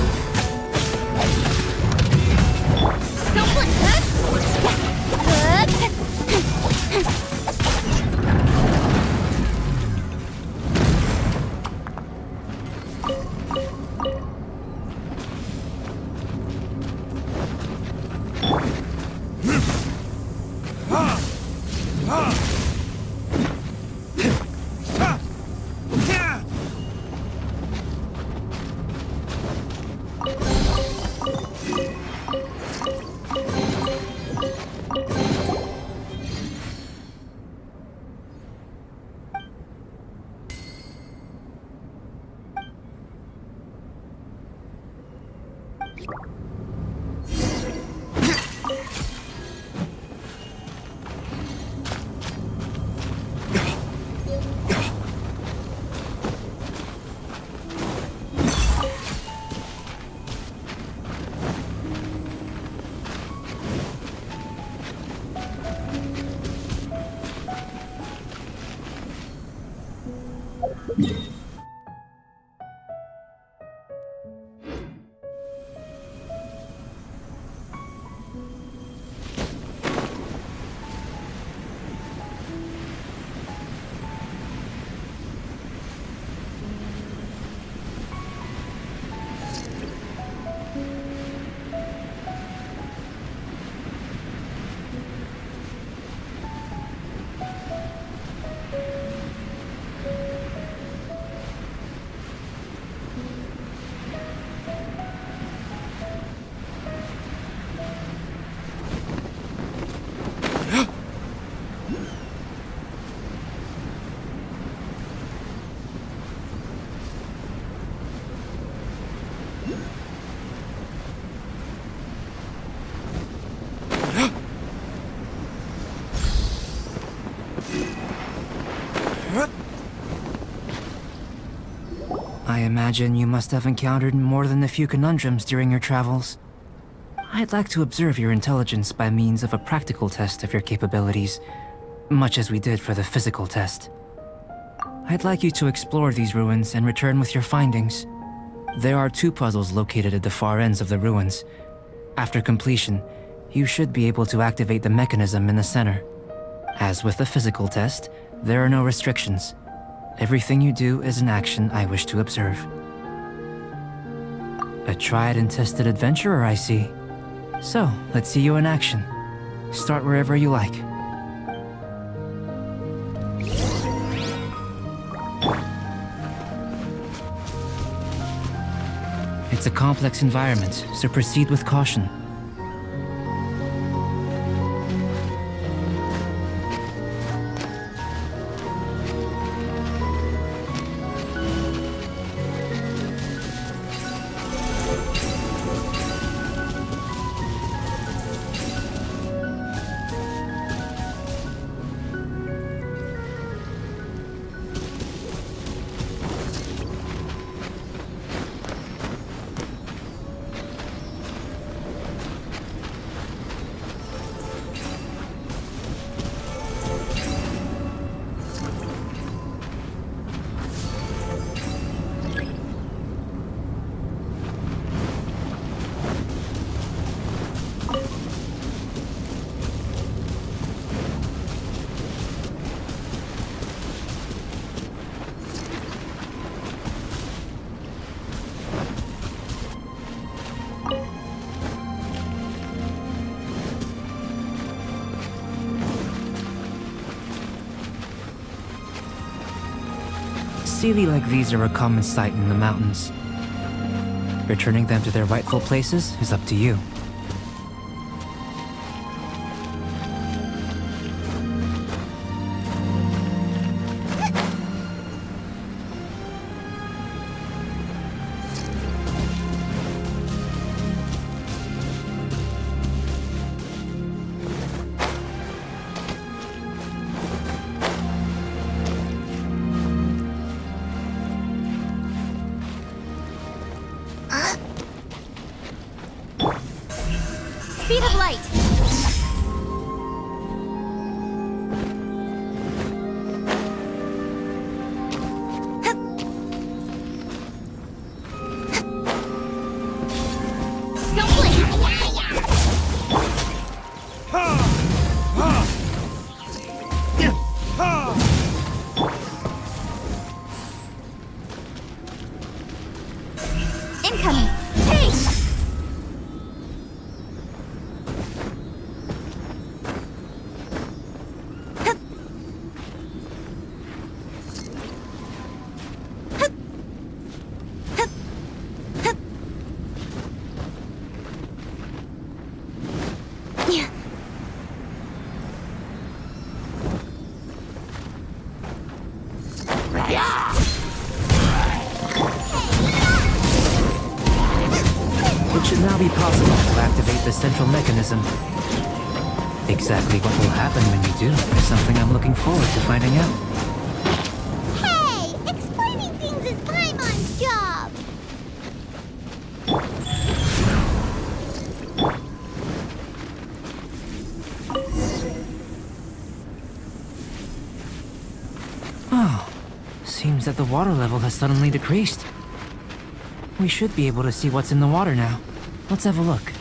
Speaker 5: I imagine you must have encountered more than a few conundrums during your travels. I'd like to observe your intelligence by means of a practical test of your capabilities, much as we did for the physical test. I'd like you to explore these ruins and return with your findings. There are 2 puzzles located at the far ends of the ruins. After completion, you should be able to activate the mechanism in the center. As with the physical test, there are no restrictions. Everything you do is an action I wish to observe. A tried and tested adventurer, I see. So, let's see you in action. Start wherever you like. It's a complex environment, so proceed with caution. Sealy like these are a common sight in the mountains. Returning them to their rightful places is up to you.
Speaker 1: Speed of light! Incoming! Hey!
Speaker 5: It should now be possible to activate the central mechanism. Exactly what will happen when you do is something I'm looking forward to finding out.
Speaker 4: Hey! Explaining things is Paimon's job!
Speaker 5: Oh, seems that the water level has suddenly decreased. We should be able to see what's in the water now. Let's have a look.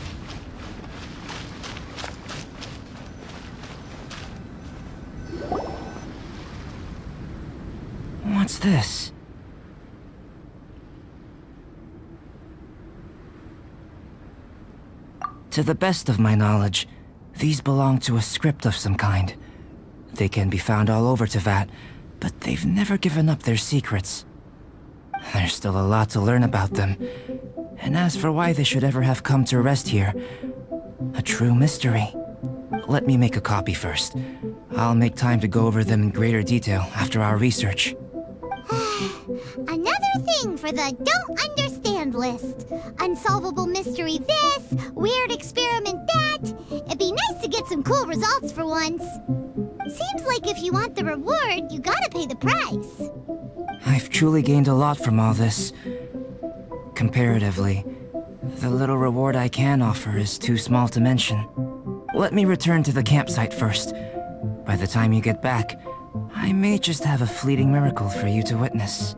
Speaker 5: What's this? To the best of my knowledge, these belong to a script of some kind. They can be found all over Teyvat, but they've never given up their secrets. There's still a lot to learn about them. And as for why they should ever have come to rest here, a true mystery. Let me make a copy first. I'll make time to go over them in greater detail after our research.
Speaker 4: Another thing for the don't understand list. Unsolvable mystery this, weird experiment that. It'd be nice to get some cool results for once. Seems like if you want the reward, you gotta pay the price.
Speaker 5: I've truly gained a lot from all this. Comparatively, the little reward I can offer is too small to mention. Let me return to the campsite first. By the time you get back, I may just have a fleeting miracle for you to witness.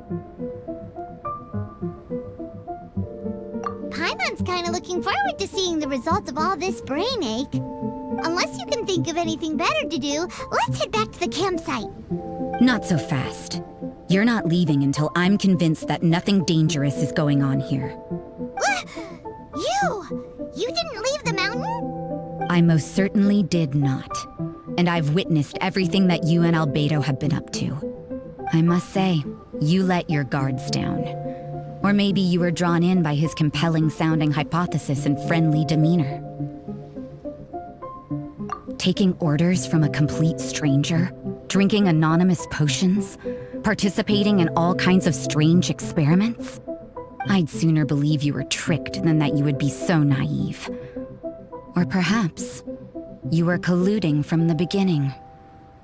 Speaker 4: Paimon's kinda looking forward to seeing the result of all this brain ache. Unless you can think of anything better to do, let's head back to the campsite.
Speaker 3: Not so fast. You're not leaving until I'm convinced that nothing dangerous is going on here.
Speaker 4: You didn't leave the mountain?
Speaker 3: I most certainly did not. And I've witnessed everything that you and Albedo have been up to. I must say, you let your guards down. Or maybe you were drawn in by his compelling-sounding hypothesis and friendly demeanor. Taking orders from a complete stranger, drinking anonymous potions, participating in all kinds of strange experiments? I'd sooner believe you were tricked than that you would be so naive. Or perhaps, you were colluding from the beginning.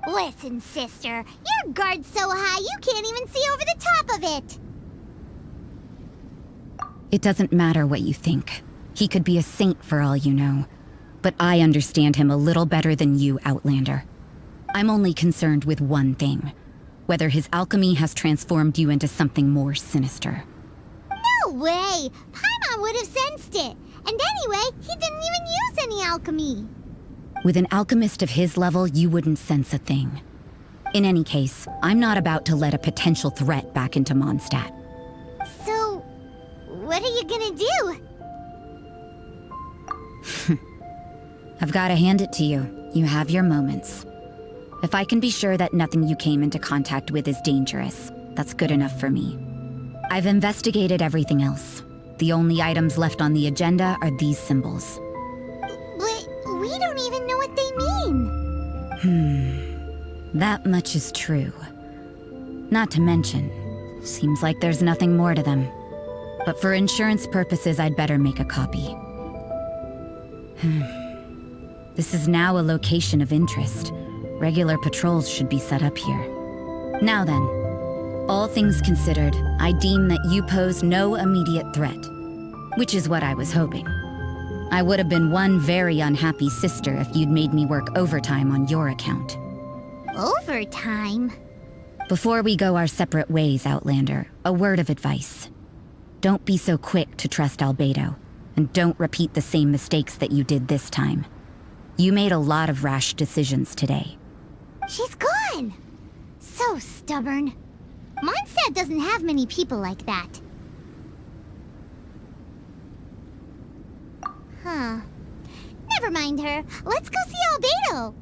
Speaker 4: Listen, sister, your guard's so high you can't even see over the top of it.
Speaker 3: It doesn't matter what you think. He could be a saint for all you know. But I understand him a little better than you, Outlander. I'm only concerned with one thing. Whether his alchemy has transformed you into something more sinister.
Speaker 4: No way! Paimon would have sensed it. And anyway, he didn't even use any alchemy.
Speaker 3: With an alchemist of his level, you wouldn't sense a thing. In any case, I'm not about to let a potential threat back into Mondstadt.
Speaker 4: So, what are you gonna do?
Speaker 3: I've got to hand it to you. You have your moments. If I can be sure that nothing you came into contact with is dangerous, that's good enough for me. I've investigated everything else. The only items left on the agenda are these symbols.
Speaker 4: But we don't even know what they mean.
Speaker 3: That much is true. Not to mention, seems like there's nothing more to them. But for insurance purposes, I'd better make a copy. This is now a location of interest. Regular patrols should be set up here. Now then, all things considered, I deem that you pose no immediate threat. Which is what I was hoping. I would have been one very unhappy sister if you'd made me work overtime on your account.
Speaker 4: Overtime?
Speaker 3: Before we go our separate ways, Outlander, a word of advice. Don't be so quick to trust Albedo, and don't repeat the same mistakes that you did this time. You made a lot of rash decisions today.
Speaker 4: She's gone! So stubborn. Mondstadt doesn't have many people like that. Huh. Never mind her. Let's go see Albedo.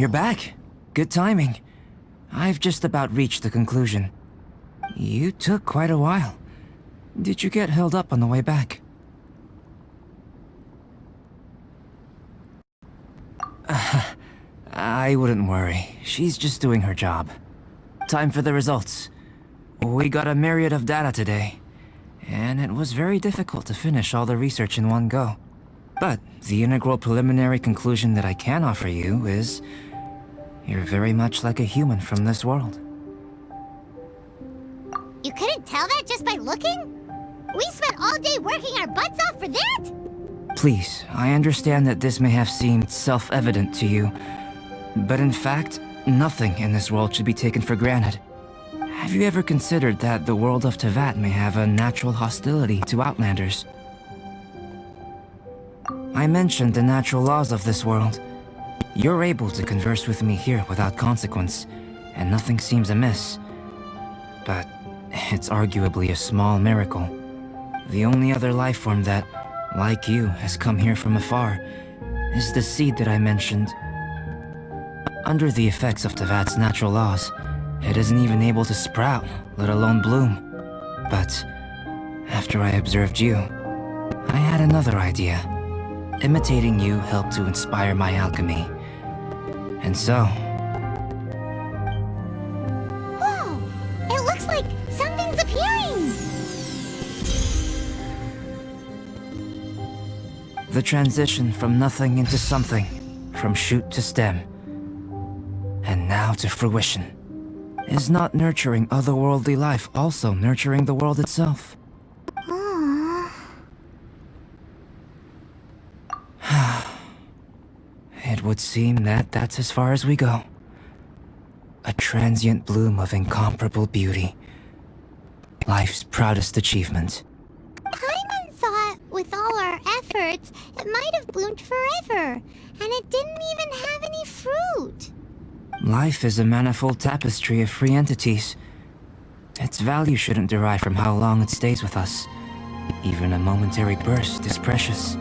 Speaker 5: You're back. Good timing. I've just about reached the conclusion. You took quite a while. Did you get held up on the way back? I wouldn't worry. She's just doing her job. Time for the results. We got a myriad of data today, and it was very difficult to finish all the research in one go. But the integral preliminary conclusion that I can offer you is you're very much like a human from this world.
Speaker 4: You couldn't tell that just by looking? We spent all day working our butts off for that?
Speaker 5: Please, I understand that this may have seemed self-evident to you, but in fact, nothing in this world should be taken for granted. Have you ever considered that the world of Teyvat may have a natural hostility to Outlanders? I mentioned the natural laws of this world. You're able to converse with me here without consequence, and nothing seems amiss. But it's arguably a small miracle. The only other life form that, like you, has come here from afar is the seed that I mentioned. Under the effects of Teyvat's natural laws, it isn't even able to sprout, let alone bloom. But after I observed you, I had another idea. Imitating you helped to inspire my alchemy. And so...
Speaker 4: Whoa! It looks like something's appearing!
Speaker 5: The transition from nothing into something, from shoot to stem, and now to fruition. Is not nurturing otherworldly life also nurturing the world itself? It would seem that that's as far as we go. A transient bloom of incomparable beauty. Life's proudest achievement.
Speaker 4: Paimon thought with all our efforts, it might have bloomed forever, and it didn't even have any fruit.
Speaker 5: Life is a manifold tapestry of free entities. Its value shouldn't derive from how long it stays with us. Even a momentary burst is precious.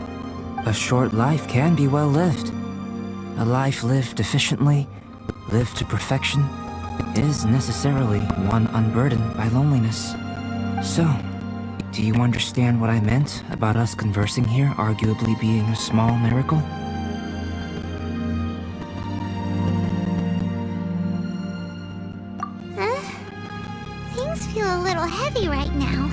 Speaker 5: A short life can be well lived. A life lived efficiently, lived to perfection, is necessarily one unburdened by loneliness. So, do you understand what I meant about us conversing here arguably being a small miracle?
Speaker 4: Things feel a little heavy right now.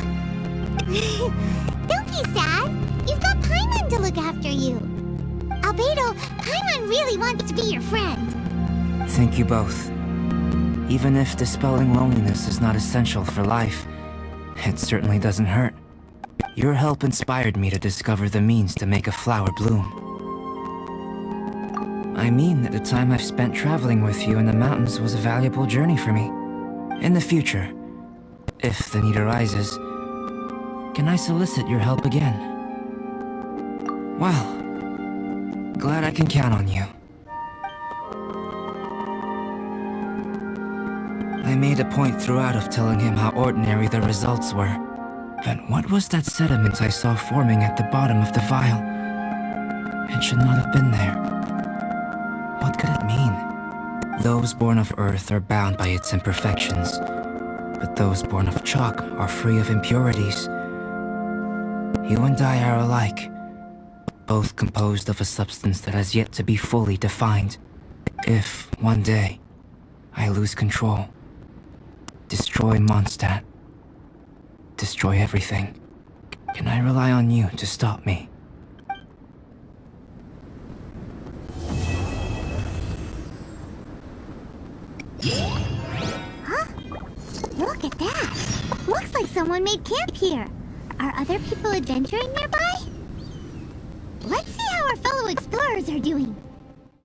Speaker 4: Don't be sad. You've got Paimon to look after you. Albedo, Paimon really wants to be your friend.
Speaker 5: Thank you both. Even if dispelling loneliness is not essential for life, it certainly doesn't hurt. Your help inspired me to discover the means to make a flower bloom. I mean that the time I've spent traveling with you in the mountains was a valuable journey for me. In the future, if the need arises, can I solicit your help again? Well, glad I can count on you. I made a point throughout of telling him how ordinary the results were. But what was that sediment I saw forming at the bottom of the vial? It should not have been there. What could it mean? Those born of earth are bound by its imperfections, but those born of chalk are free of impurities. You and I are alike, both composed of a substance that has yet to be fully defined. If, one day, I lose control, destroy Mondstadt, destroy everything, can I rely on you to stop me?
Speaker 4: Look at that. Looks like someone made camp here. Are other people adventuring nearby? Let's see how our fellow explorers are doing.